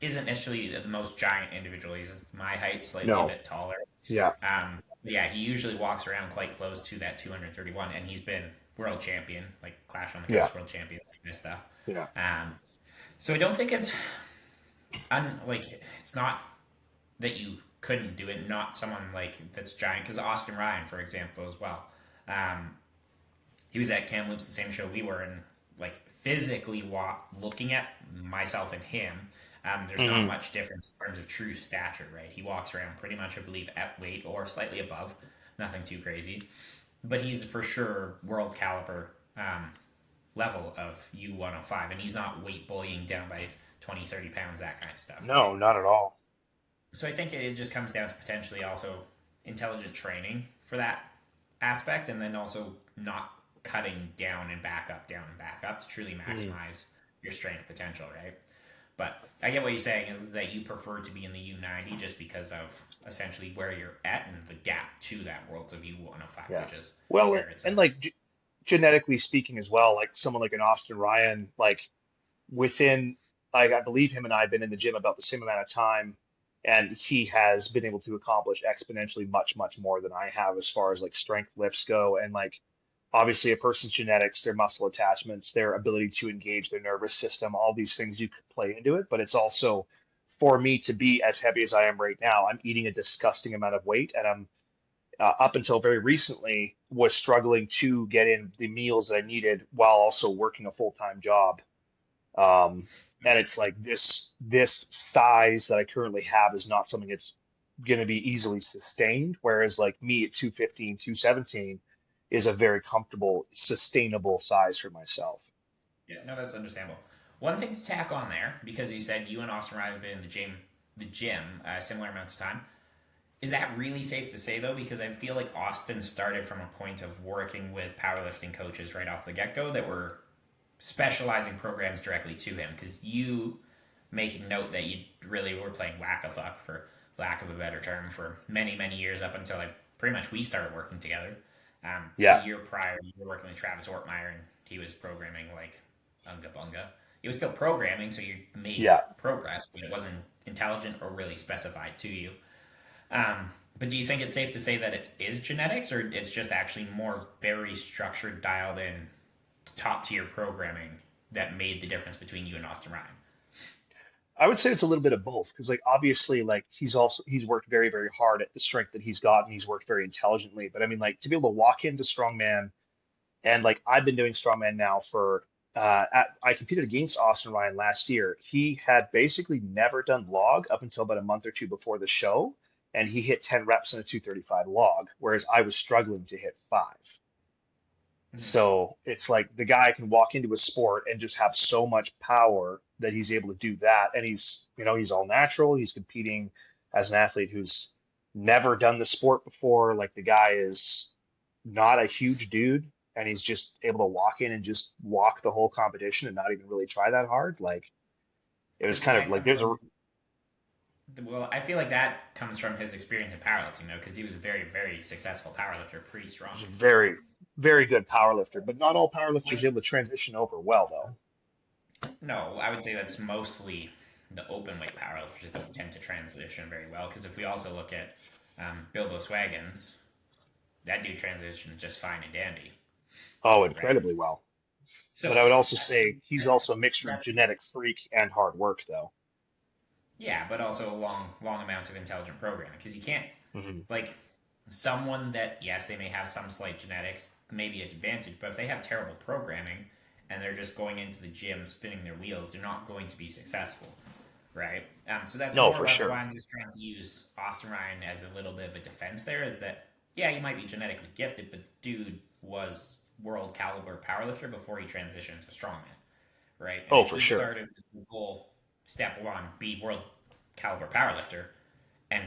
isn't necessarily the most giant individual. He's my height, slightly a No, bit taller. yeah, Yeah, he usually walks around quite close to that 231, and he's been world champion, like Clash on the yeah, Coast world champion, like this stuff. yeah. Um, so I don't think like it's not that you couldn't do it. Not someone like that's giant, because Austin Ryan, for example, as well. Um, he was at Kamloops, the same show we were, and like physically looking at myself and him, there's not Hmm. much difference in terms of true stature, right? He walks around pretty much, I believe, at weight or slightly above, nothing too crazy, but he's for sure world caliber level of U105, and he's not weight bullying down by 20, 30 pounds, that kind of stuff, right? No, not at all. So I think it just comes down to potentially also intelligent training for that aspect, and then also not cutting down and back up to truly Mm. maximize your strength potential, right? But I get what you're saying is that you prefer to be in the U90 just because of essentially where you're at and the gap to that world of U105, Yeah. which is Well, where it's and at. like genetically speaking as well, like someone like an Austin Ryan, like within, like I believe him and I have been in the gym about the same amount of time, and he has been able to accomplish exponentially much, much more than I have as far as like strength lifts go. And like obviously a person's genetics, their muscle attachments, their ability to engage their nervous system, all these things you could play into it. But it's also for me to be as heavy as I am right now, I'm eating a disgusting amount of weight, and I'm up until very recently was struggling to get in the meals that I needed while also working a full-time job. And it's like this size that I currently have is not something that's going to be easily sustained. Whereas like me at 215, 217 is a very comfortable, sustainable size for myself. Yeah, no, that's understandable. One thing to tack on there, because you said you and Austin Ryan have been in the gym similar amounts of time. Is that really safe to say though? Because I feel like Austin started from a point of working with powerlifting coaches right off the get go that were specializing programs directly to him. Because you making note that you really were playing whack a fuck, for lack of a better term, for many many years up until like pretty much we started working together. A Yeah, year prior, you were working with Travis Ortmeyer, and he was programming like Unga Bunga. It was still programming, so you made yeah. progress, but it wasn't intelligent or really specified to you. But do you think it's safe to say that it is genetics, or it's just actually more very structured, dialed in, top tier programming that made the difference between you and Austin Ryan? I would say it's a little bit of both because like obviously like he's worked very, very hard at the strength that he's got and he's worked very intelligently. But I mean like to be able to walk into strongman and like I've been doing strongman now for I competed against Austin Ryan last year. He had basically never done log up until about a month or two before the show, and he hit 10 reps in a 235 log, whereas I was struggling to hit five. Mhm. So it's like the guy can walk into a sport and just have so much power that he's able to do that. And he's all natural. He's competing as an athlete who's never done the sport before. Like the guy is not a huge dude and he's just able to walk in and just walk the whole competition and not even really try that hard. Like it was Does kind of that like come there's a from? Well, I feel like that comes from his experience in powerlifting, though, because he was a very, very successful powerlifter, pretty strong. very, very good power lifter, but not all power lifters Which, are able to transition over well though. no, I would say that's mostly the open weight powerlifters don't tend to transition very well. Because if we also look at Bilbo Swaggins, that dude transitioned just fine and dandy, Oh, right? incredibly well. But So I would also say he's that's also a mixture of that's genetic freak and hard work, though. yeah, but also a long amounts of intelligent programming because you can't Hmm. like someone that yes they may have some slight genetics maybe an advantage, but if they have terrible programming and they're just going into the gym spinning their wheels, they're not going to be successful, right? So that's No, more or for less sure. why I'm just trying to use Austin Ryan as a little bit of a defense. There is that yeah, you might be genetically gifted, but the dude was world caliber powerlifter before he transitioned to strongman, right? And Oh, if for he sure. started with the goal, step one, be world caliber powerlifter, and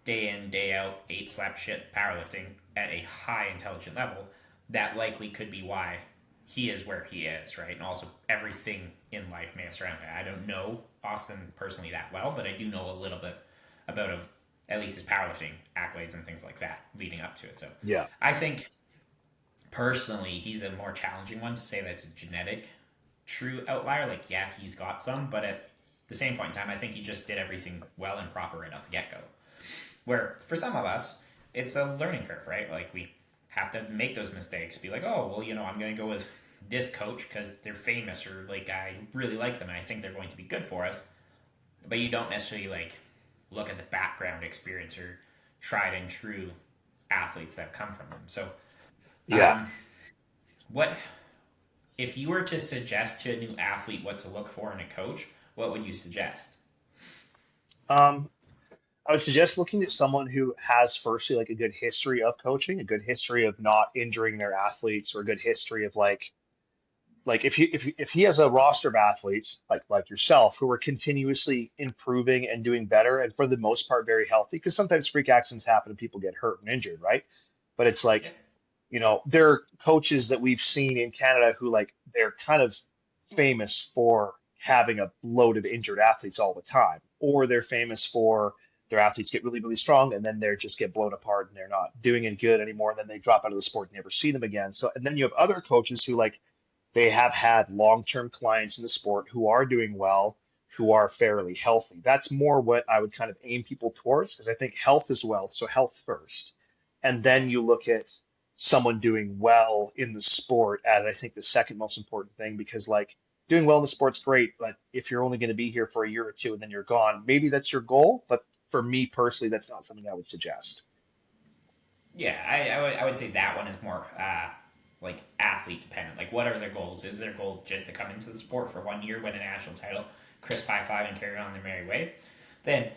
day in, day out, eight slap shit powerlifting at a high intelligent level, that likely could be why he is where he is, right? And also everything in life may have surrounded it. I don't know Austin personally that well, but I do know a little bit about at least his powerlifting accolades and things like that leading up to it. So Yeah. I think personally he's a more challenging one to say that's a genetic true outlier. Like, yeah, he's got some, but at the same point in time, I think he just did everything well and proper right off the get go. Where for some of us, it's a learning curve, right? Like, we have to make those mistakes, be like, oh, well, I'm going to go with this coach because they're famous or like I really like them and I think they're going to be good for us. But you don't necessarily like look at the background experience or tried and true athletes that have come from them. So, Yeah. um, what if you were to suggest to a new athlete what to look for in a coach? What would you suggest? Um, I would suggest looking at someone who has firstly like a good history of coaching, a good history of not injuring their athletes, or a good history of like if he has a roster of athletes like yourself who are continuously improving and doing better and for the most part very healthy, because sometimes freak accidents happen and people get hurt and injured, right? But it's Yeah. like there are coaches that we've seen in Canada who like they're kind of famous for having a load of injured athletes all the time, or they're famous for their athletes get really, really strong and then they just get blown apart and they're not doing it good anymore. And then they drop out of the sport and never see them again. So, and then you have other coaches who like they have had long-term clients in the sport who are doing well, who are fairly healthy. That's more what I would kind of aim people towards because I think health is wealth. So health first. And Yeah. then you look at someone doing well in the sport as I think the second most important thing because like doing well in the sport's great, but if you're only going to be here for a year or two and then you're gone, maybe that's your goal. But for me personally, that's not something I would suggest. Yeah, I would say that one is more like athlete dependent. Like, what are their goals? Is their goal just to come into the sport for 1 year, win a national title, crisp high five, and carry on their merry way? Then,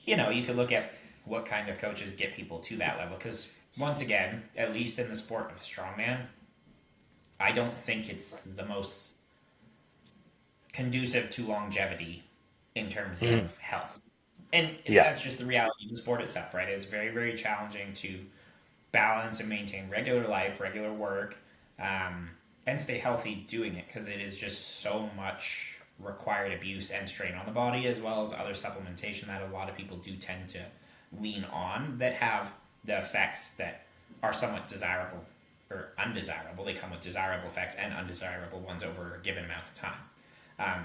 you could look at what kind of coaches get people to that level. Because, once again, at least in the sport of strongman, I don't think it's the most conducive to longevity in terms Mhm. of health. And Yeah, that's just the reality of the sport itself, right? It's very, very challenging to balance and maintain regular life, regular work, and stay healthy doing it because it is just so much required abuse and strain on the body, as well as other supplementation that a lot of people do tend to lean on that have the effects that are somewhat desirable or undesirable. They come with desirable effects and undesirable ones over a given amount of time.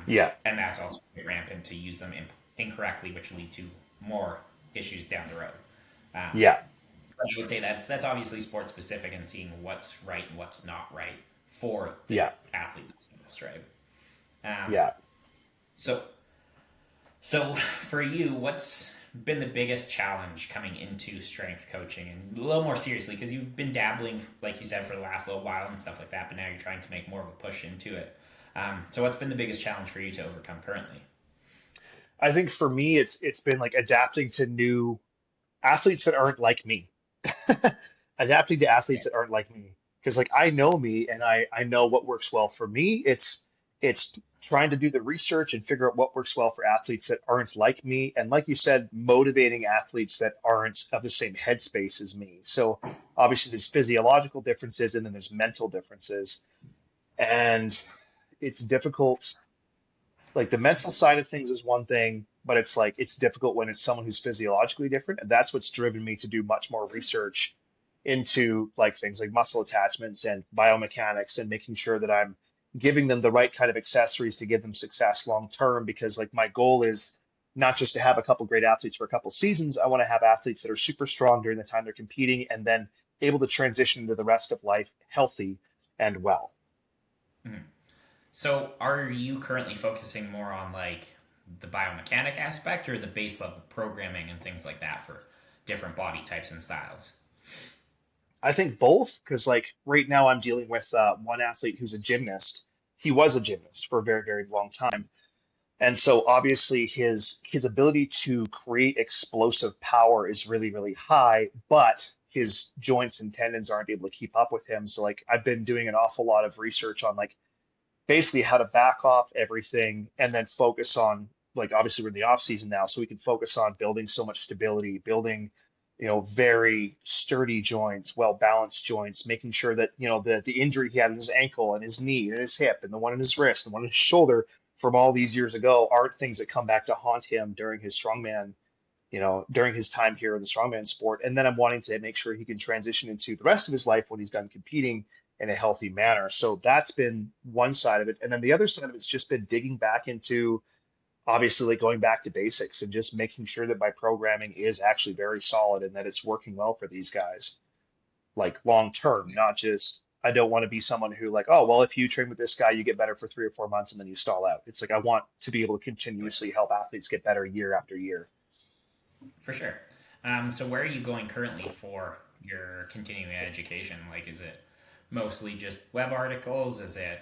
yeah, And that's also rampant to use them incorrectly, which lead to more issues down the road. Um, yeah, I would say that's obviously sport specific and seeing what's right and what's not right for the yeah, athlete themselves, right? Um, yeah. so So, for you, what's been the biggest challenge coming into strength coaching, and a little more seriously, because you've been dabbling, like you said, for the last little while and stuff like that, but now you're trying to make more of a push into it. So, what's been the biggest challenge for you to overcome currently? I think for me, it's been like adapting to new athletes that aren't like me. Adapting to Yeah. athletes that aren't like me. Because like I know me and I know what works well for me. It's trying to do the research and figure out what works well for athletes that aren't like me. And like you said, motivating athletes that aren't of the same headspace as me. So obviously there's physiological differences and then there's mental differences. And it's difficult. Like the mental side of things is one thing, but it's like it's difficult when it's someone who's physiologically different. And that's what's driven me to do much more research into like things like muscle attachments and biomechanics and making sure that I'm giving them the right kind of accessories to give them success long term. Because like my goal is not just to have a couple great athletes for a couple seasons. I want to have athletes that are super strong during the time they're competing and then able to transition into the rest of life healthy and well. Mhm. So, are you currently focusing more on like the biomechanic aspect or the base level programming and things like that for different body types and styles? I think both, because like right now I'm dealing with one athlete who's a gymnast. He was a gymnast for a very, very long time. And so obviously his ability to create explosive power is really, really high, but his joints and tendons aren't able to keep up with him. So like I've been doing an awful lot of research on like basically how to back off everything and then focus on like obviously we're in the off season now, so we can focus on building so much stability, building very sturdy joints, well balanced joints, making sure that the injury he had in his ankle and his knee and his hip and the one in his wrist and one in his shoulder from all these years ago aren't things that come back to haunt him during his strongman, during his time here in the strongman sport. And then I'm wanting to make sure he can transition into the rest of his life when he's done competing in a healthy manner. So that's been one side of it. And then the other side of it's just been digging back into obviously like going back to basics and just making sure that my programming is actually very solid and that it's working well for these guys, like long term, not just I don't want to be someone who like, oh, well, if you train with this guy, you get better for 3 or 4 months and then you stall out. It's like I want to be able to continuously help athletes get better year after year. For sure. So, where are you going currently for your continuing education? Like, is it mostly just web articles? Is it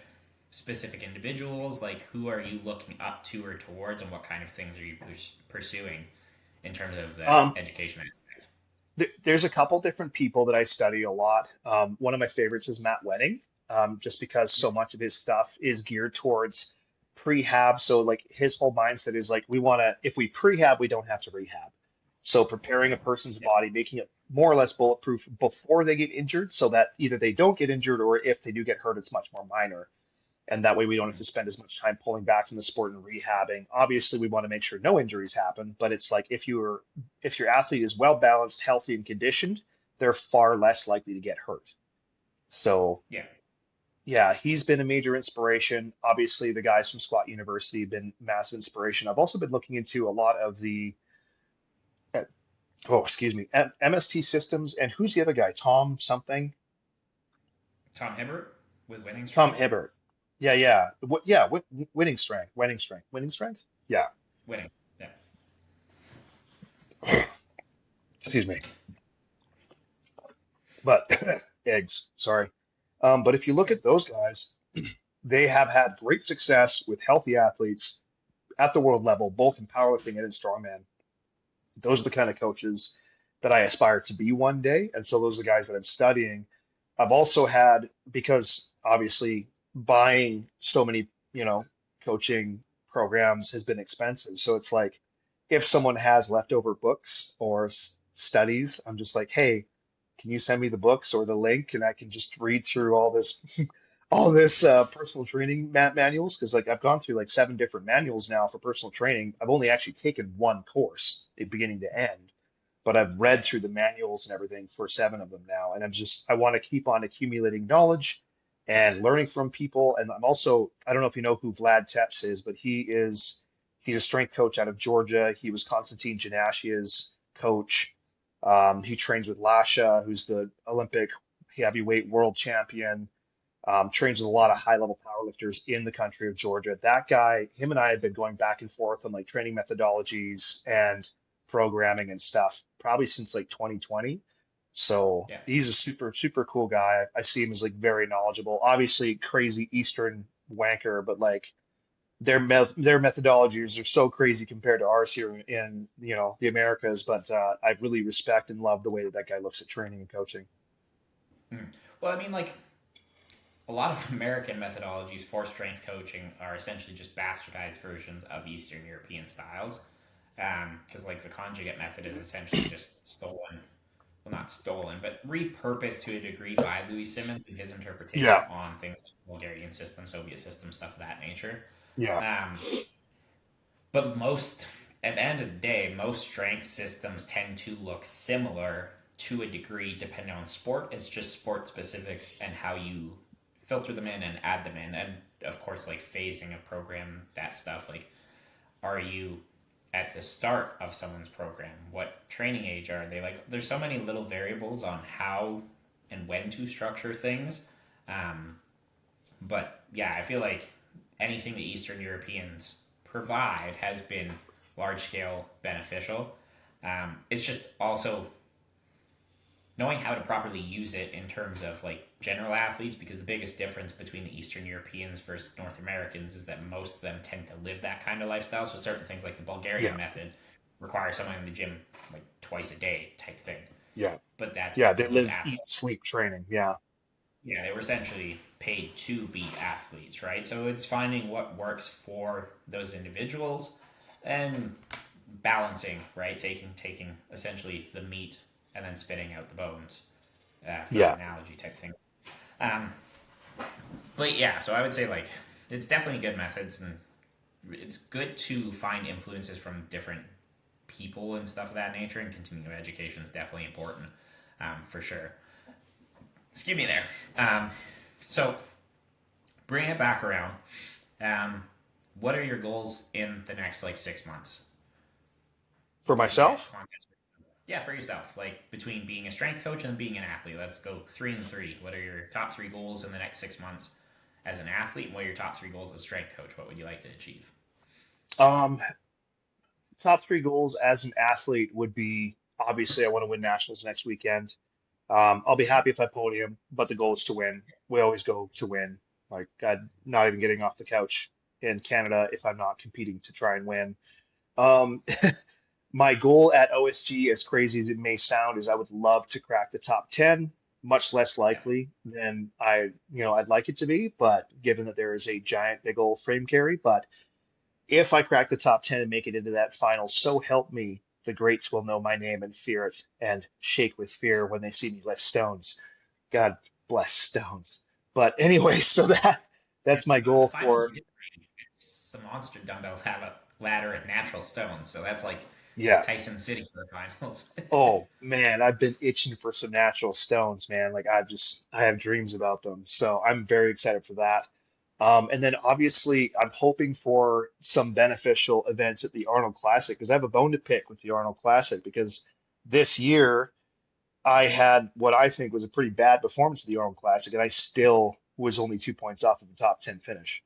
specific individuals? Like, who are you looking up to or towards, and what kind of things are you pursuing in terms of the Um, education aspect? there's a couple different people that I study a lot. One of my favorites is Matt Wenning, just because so much of his stuff is geared towards prehab. So like his whole mindset is like we want to, if we prehab, we don't have to rehab. So preparing a person's Yeah. body, making it more or less bulletproof before they get injured, so that either they don't get injured or if they do get hurt, it's much more minor. And that way we don't have to spend as much time pulling back from the sport and rehabbing. Obviously, we want to make sure no injuries happen, but it's like if your athlete is well balanced, healthy, and conditioned, they're far less likely to get hurt. So Yeah. yeah, he's been a major inspiration. Obviously, the guys from Squat University have been massive inspiration. I've also been looking into a lot of the uh, excuse me, MST systems, and who's the other guy? Tom something? Tom Hibbert with Winning Tom Strength? Hibbert. Yeah, yeah. Yeah, winning strength, winning strength. Yeah. Winning. Yeah. Excuse me. But eggs, sorry. But if you look Okay. at those guys, they have had great success with healthy athletes at the world level, both in powerlifting and in strongman. Those are the kind of coaches that I aspire to be one day. And so those are the guys that I'm studying. I've also had, because obviously buying so many, coaching programs has been expensive. So it's like if someone has leftover books or studies, I'm just like, hey, can you send me the books or the link and I can just read through all this personal training manuals? Because like I've gone through like 7 different manuals now for personal training. I've only actually taken one course, beginning to end, but I've read Yeah. through the manuals and everything for 7 of them now. And I want to keep on accumulating knowledge and learning from people. And I'm also, I don't know if you know who Vlad Tepes is, but he's a strength coach out of Georgia. He was Konstantin Janashia's coach. He trains with Lasha, who's the Olympic heavyweight world champion. trains with a lot of high level powerlifters in the country of Georgia. That guy, him and I have been going back and forth on like training methodologies and programming and stuff probably since like 2020. So Yeah. he's a super, super cool guy. I see him as like very knowledgeable, obviously crazy Eastern wanker, but like their methodologies are so crazy compared to ours here in, the Americas. But I really respect and love the way that that guy looks at training and coaching. Mm. Well, I mean, like a lot of American methodologies for strength coaching are essentially just bastardized versions of Eastern European styles. Because like the conjugate method is essentially just stolen, well, not stolen, but repurposed to a degree by Louis Simmons and his interpretation Yeah, on things like Bulgarian system, Soviet system, stuff of that nature. yeah, Um, but most, at the end of the day, most strength systems tend to look similar to a degree depending on sport. It's just sport specifics and how you filter them in and add them in. And of course, like phasing a program, that stuff. Like, are you at the start of someone's program? What training age are they? Like, there's so many little variables on how and when to structure things. Um, but yeah, I feel like anything the Eastern Europeans provide has been large scale beneficial. It's just also knowing how to properly use it in terms of like general athletes, because the biggest difference between the Eastern Europeans versus North Americans is that most of them tend to live that kind of lifestyle. So certain things like the Bulgarian yeah, method require someone in the gym like twice a day type thing. yeah. But that's Yeah, they because those live, eat, athletes, sleep training. Yeah, yeah, they were essentially paid to be athletes, right? So it's finding what works for those individuals and balancing, right? Taking essentially the meat and then spitting out the bones, for an yeah, analogy type thing. Um, but yeah, so I would say like it's definitely good methods, and it's good to find influences from different people and stuff of that nature. And continuing education is definitely important, for sure. Excuse me there. So bring it back around. Um, what are your goals in the next like 6 months? for Looking at myself. content. Yeah, for yourself. Like between being a strength coach and being an athlete. Let's go 3 and 3. What are your top three goals in the next 6 months as an athlete? And what are your top three goals as a strength coach? What would you like to achieve? Um, Top three goals as an athlete would be obviously I want to win nationals next weekend. I'll be happy if I podium, but the goal is to win. We always go to win. Like I'm not even getting off the couch in Canada if I'm not competing to try and win. Um, my goal at OSG, as crazy as it may sound, is I would love to crack the top 10, much less Yeah. likely than I'd like it to be, but given that there is a giant big old frame carry, but if I crack the top 10 and make it into that final, so help me, the greats will know my name and fear it and shake with fear when they see me lift stones. God bless stones. But anyway, so that's my The goal finals for, you did great. It's the monster dumbbell have a ladder and natural stones, so that's like yeah. Tyson City for the finals. Oh man, I've been itching for some natural stones, man. Like I have dreams about them. So I'm very excited for that. And then obviously I'm hoping for some beneficial events at the Arnold Classic because I have a bone to pick with the Arnold Classic because this year I had what I think was a pretty bad performance at the Arnold Classic and I still was only 2 points off of the top 10 finish.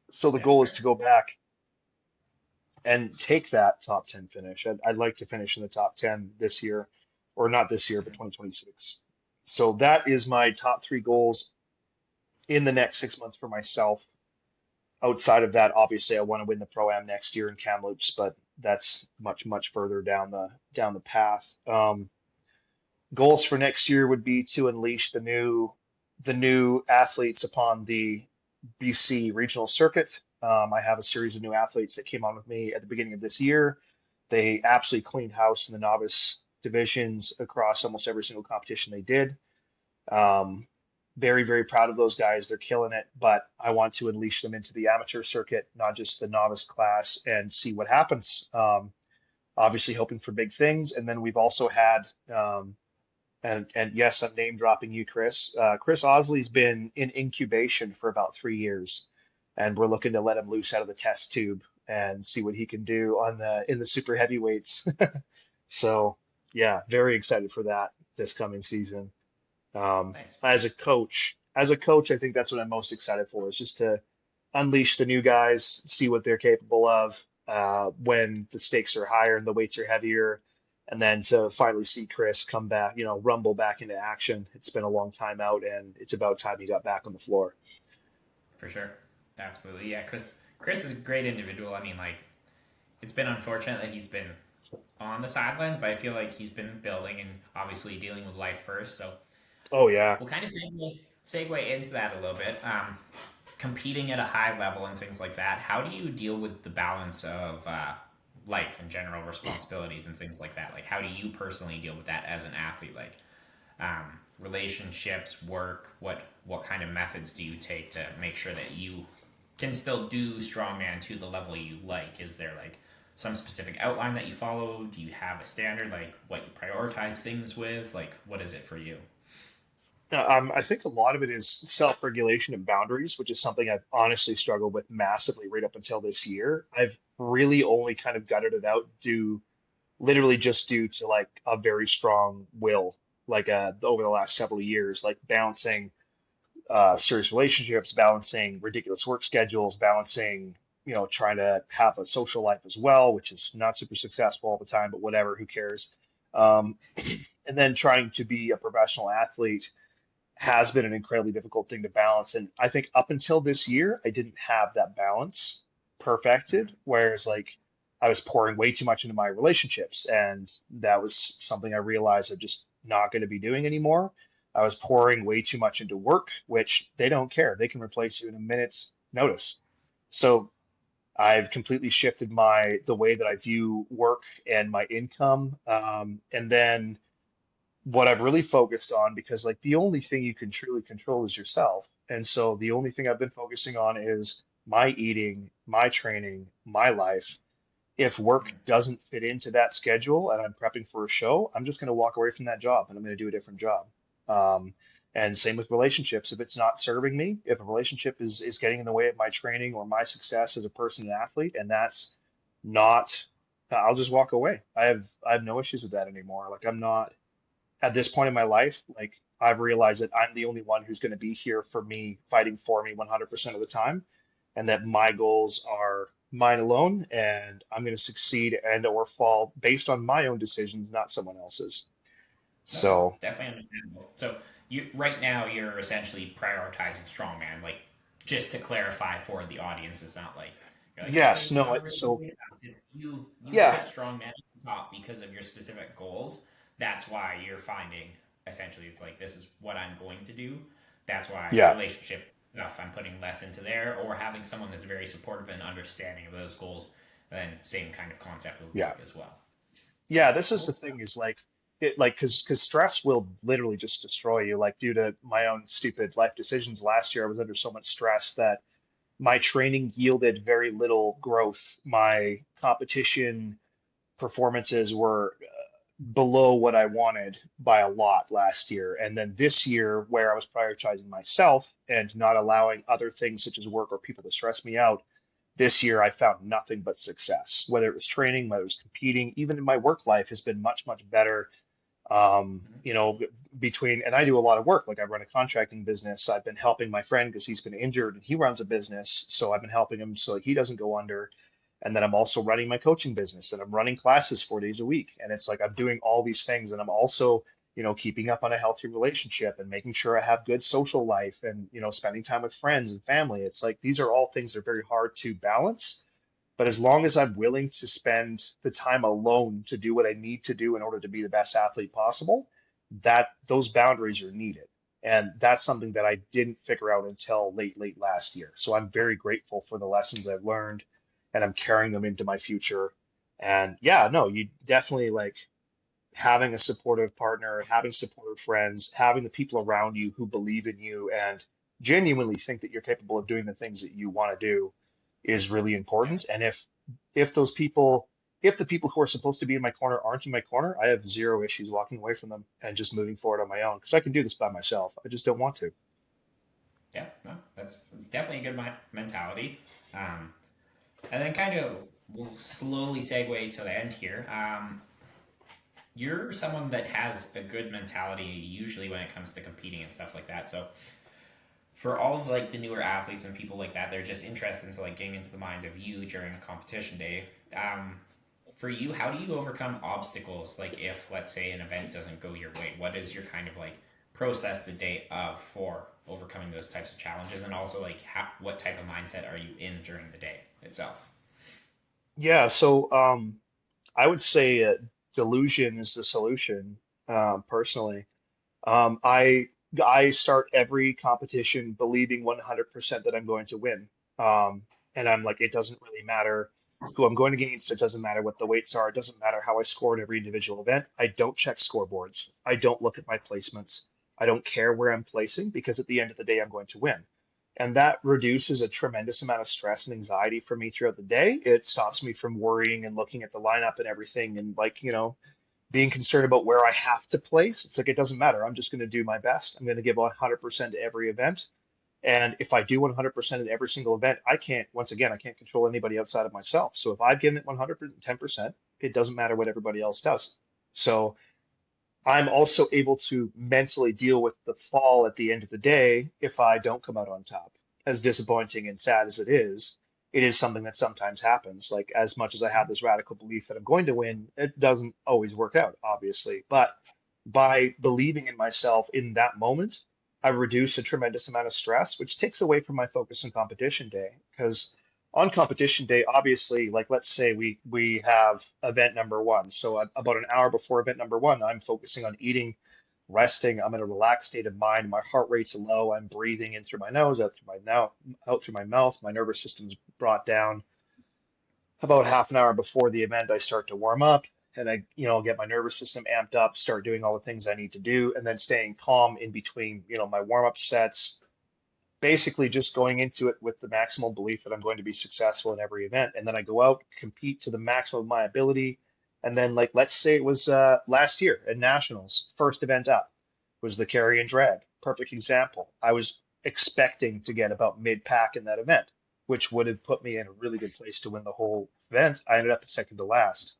So the Yeah, goal is to fair. go back and take that top 10 finish. I'd like to finish in the top 10 this year, or not this year, but 2026. So that is my top three goals in the next 6 months for myself. Outside of that, obviously, I want to win the Pro Am next year in Kamloops, but that's much, much further down the path. Goals for next year would be to unleash the new athletes upon the BC regional circuit. I have a series of new athletes that came on with me at the beginning of this year. They absolutely cleaned house in the novice divisions across almost every single competition they did. Um, Very, very proud of those guys. They're killing it, but I want to unleash them into the amateur circuit, not just the novice class, and see what happens. Obviously, hoping for big things. And then we've also had and yes, I'm name dropping you, Chris. Chris Osley's been in incubation for about 3 years, and we're looking to let him loose out of the test tube and see what he can do on the in the super heavyweights. So yeah, very excited for that this coming season. Nice. As a coach. as a coach, I think that's what I'm most excited for is just to unleash the new guys, see what they're capable of when the stakes are higher and the weights are heavier, and then to finally see Chris come back, rumble back into action. It's been a long time out, and it's about time he got back on the floor. For sure. Absolutely. Yeah, Chris is a great individual. I mean, like, it's been unfortunate that he's been on the sidelines, but I feel like he's been building and obviously dealing with life first. So Oh yeah. we'll kind of segue into that a little bit. Competing at a high level and things like that. How do you deal with the balance of life and general responsibilities and things like that? Like, how do you personally deal with that as an athlete? Like, relationships, work. What kind of methods do you take to make sure that you can still do strongman to the level you like? Is there like some specific outline that you follow? Do you have a standard, like what you prioritize things with? Like, what is it for you? I think a lot of it is self-regulation and boundaries, which is something I've honestly struggled with massively right up until this year. I've really only kind of gutted it out literally just due to like a very strong will, like over the last couple of years, like balancing serious relationships, balancing ridiculous work schedules, balancing, trying to have a social life as well, which is not super successful all the time, but whatever, who cares? Um, and then trying to be a professional athlete has been an incredibly difficult thing to balance. And I think up until this year, I didn't have that balance perfected. Whereas, like, I was pouring way too much into my relationships, and that was something I realized I'm just not going to be doing anymore. I was pouring way too much into work, which they don't care. They can replace you in a minute's notice. So I've completely shifted the way that I view work and my income. And then what I've really focused on, because like the only thing you can truly control is yourself. And so the only thing I've been focusing on is my eating, my training, my life. If work doesn't fit into that schedule and I'm prepping for a show, I'm just going to walk away from that job and I'm going to do a different job. Um, and same with relationships. If it's not serving me, if a relationship is getting in the way of my training or my success as a person and athlete, and that's not, I'll just walk away. I have no issues with that anymore. Like I'm not at this point in my life, like I've realized that I'm the only one who's going to be here for me, fighting for me 100% of the time, and that my goals are mine alone, and I'm going to succeed and or fall based on my own decisions, not someone else's. No, that's So, definitely understandable. So you right now you're essentially prioritizing strongman. Like, just to clarify for the audience, it's not like you're like, oh, yes, it's no, not it's really so it's you yeah, put strongman at the top because of your specific goals. That's why you're finding essentially it's like this is what I'm going to do. That's why yeah, relationship stuff I'm putting less into there, or having someone that's very supportive and understanding of those goals. Then same kind of concept with yeah. work as well. Yeah, this is the Cool. thing is like it like because stress will literally just destroy you. Like due to my own stupid life decisions last year, I was under so much stress that my training yielded very little growth. My competition performances were below what I wanted by a lot last year. And then this year, where I was prioritizing myself and not allowing other things such as work or people to stress me out, this year I found nothing but success. Whether it was training, whether it was competing, even in my work life has been much, much better. Mhm. Between, and I do a lot of work. Like I run a contracting business. I've been helping my friend because he's been injured and he runs a business. So I've been helping him so he doesn't go under. And then I'm also running my coaching business and I'm running classes 4 days a week. And it's like I'm doing all these things and I'm also, keeping up on a healthy relationship and making sure I have good social life and, spending time with friends and family. It's like these are all things that are very hard to balance. But as long as I'm willing to spend the time alone to do what I need to do in order to be the best athlete possible, that those boundaries are needed. And that's something that I didn't figure out until late, late last year. So I'm very grateful for the lessons I've learned and I'm carrying them into my future. And yeah, no, you definitely like having a supportive partner, having supportive friends, having the people around you who believe in you and genuinely think that you're capable of doing the things that you want to do is really Yeah. important. And if those people if the people who are supposed to be in my corner aren't in my corner, I have zero issues walking away from them and just moving forward on my own because I can do this by myself. I just don't want to. Yeah, no, that's definitely a good mentality. Um, and then kind of we'll slowly segue to the end here. You're someone that has a good mentality usually when it comes to competing and stuff like that. So for all of like the newer athletes and people like that, they're just interested into like getting into the mind of you during competition day. For you, how do you overcome obstacles? Like if, let's say, an event doesn't go your way, what is your kind of like process the day of for overcoming those types of challenges? And also like what type of mindset are you in during the day itself? Yeah, so I would say delusion is the solution, personally. Um, I I start every competition believing 100% that I'm going to win. And I'm like, it doesn't really matter who I'm going against. It doesn't matter what the weights are. It doesn't matter how I score in every individual event. I don't check scoreboards. I don't look at my placements. I don't care where I'm placing because at the end of the day, I'm going to win. And that reduces a tremendous amount of stress and anxiety for me throughout the day. It stops me from worrying and looking at the lineup and everything and like, being concerned about where I have to place. It's like it doesn't matter. I'm just going to do my best. I'm going to give 100% to every event. And if I do 100% in every single event, I can't, once again, I can't control anybody outside of myself. So if I've given it 110%, it doesn't matter what everybody else does. So I'm also able to mentally deal with the fall at the end of the day if I don't come out on top. As disappointing and sad as it is something that sometimes happens. Like, as much as I have this radical belief that I'm going to win, it doesn't always work out, obviously. But by believing in myself in that moment, I reduce a tremendous amount of stress, which takes away from my focus on competition day. Because on competition day, obviously, like let's say we have event number one. So about an hour before event number one, I'm focusing on eating, resting. I'm in a relaxed state of mind. My heart rate's low. I'm breathing in through my nose, out through my mouth. My nervous system's brought down. About half an hour before the event, I start to warm up and I get my nervous system amped up, start doing all the things I need to do, and then staying calm in between, my warm up sets, basically just going into it with the maximal belief that I'm going to be successful in every event. And then I go out, compete to the maximum of my ability. And then, like, let's say it was last year at Nationals, first event up was the carry and drag. Perfect example. I was expecting to get about mid pack in that event, which would have put me in a really good place to win the whole event. I ended up second to last.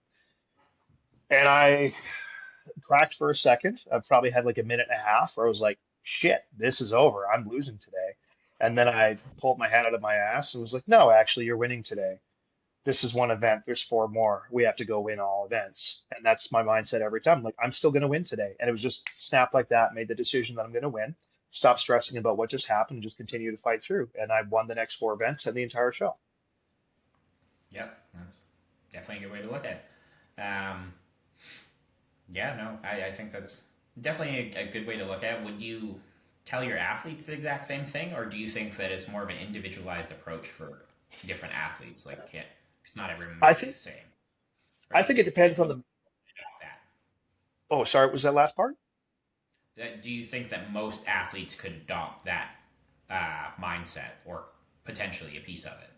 And I cracked for a second. I probably had like a minute and a half where I was like, shit, this is over. I'm losing today. And then I pulled my head out of my ass and was like, no, actually, you're winning today. This is one event. There's four more. We have to go win all events. And that's my mindset every time. Like, I'm still going to win today. And it was just snap like that, made the decision that I'm going to win, stop stressing about what just happened, and just continue to fight through. And I won the next four events and the entire show. Yep, that's definitely a good way to look at it. Yeah, no, I think that's definitely a good way to look at it. Would you tell your athletes the exact same thing, or do you think that it's more of an individualized approach for different athletes? Like, it's not everyone I might be the think same. Or I do you think it think that depends on most the. adapt that? Oh, sorry, was that last part? Do you think that most athletes could adopt that mindset, or potentially a piece of it?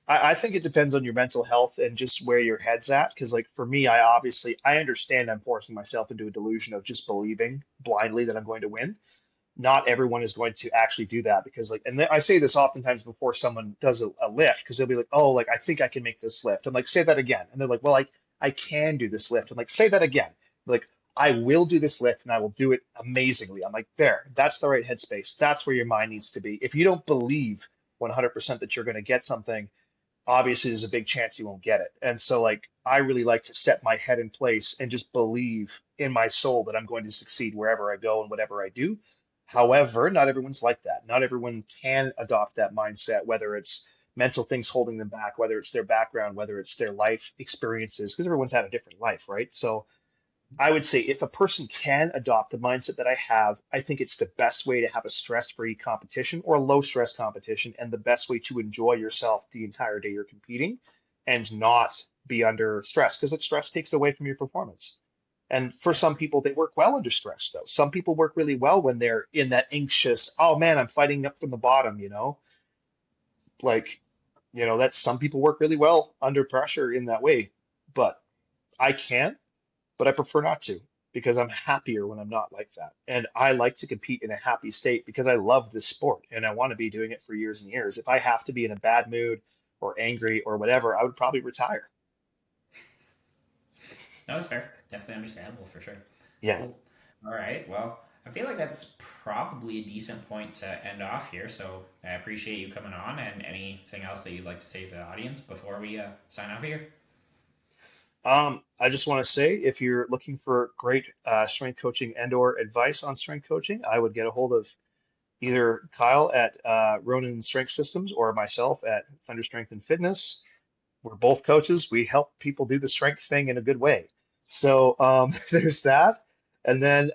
I think it depends on your mental health and just where your head's at. Because, like, for me, I understand I'm forcing myself into a delusion of just believing blindly that I'm going to win. Not everyone is going to actually do that because, like, and I say this oftentimes before someone does a lift because they'll be like, oh, like, I think I can make this lift. I'm like, say that again. And they're like, well, I can do this lift. I'm like, say that again. Like, I will do this lift and I will do it amazingly. I'm like, there, that's the right headspace. That's where your mind needs to be. If you don't believe 100% that you're going to get something, obviously there's a big chance you won't get it. And so, like, I really like to set my head in place and just believe in my soul that I'm going to succeed wherever I go and whatever I do. However, not everyone's like that. Not everyone can adopt that mindset, whether it's mental things holding them back, whether it's their background, whether it's their life experiences, because everyone's had a different life, right? So I would say if a person can adopt the mindset that I have, I think it's the best way to have a stress-free competition or a low-stress competition, and the best way to enjoy yourself the entire day you're competing and not be under stress, because like stress takes away from your performance. And for some Definitely. people, they work well under stress, though. Some people work really well when they're in that anxious, oh man, I'm fighting up from the bottom. Like, that's some people work really well under pressure in that way. But I can't but I prefer not to because I'm happier when I'm not like that. And I like to compete in a happy state because I love this sport and I want to be doing it for years and years. If I have to be in a bad mood or angry or whatever, I would probably retire. No, it's fair. Definitely understandable for sure. Yeah. Cool. All right. Well, I feel like that's probably a decent point to end off here. So I appreciate you coming on, and anything else that you'd like to say to the audience before we sign off here? I just want to say, if you're looking for great strength coaching and/or advice on strength coaching, I would get a hold of either Kyle at Ronin Strength Systems or myself at Thunder Strength and Fitness. We're both coaches. We help people do the strength thing in a good way. So there's that. And then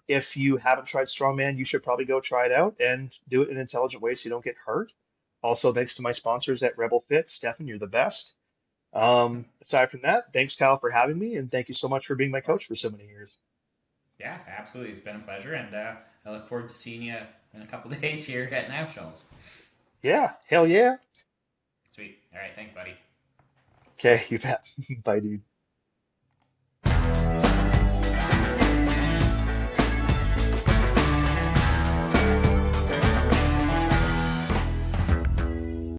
if you haven't tried Strongman, you should probably go try it out and do it in an intelligent way so you don't get hurt. Also, thanks to my sponsors at Rebel Fit. Stefan, you're the best. Aside from that, thanks, Kyle, for having me, and thank you so much for being my coach for so many years. Yeah, absolutely. It's been a pleasure, and I look forward to seeing you in a couple days here at Nationals. Yeah, hell yeah. Sweet. All right. Thanks, buddy. Okay, you bet. Bye, dude.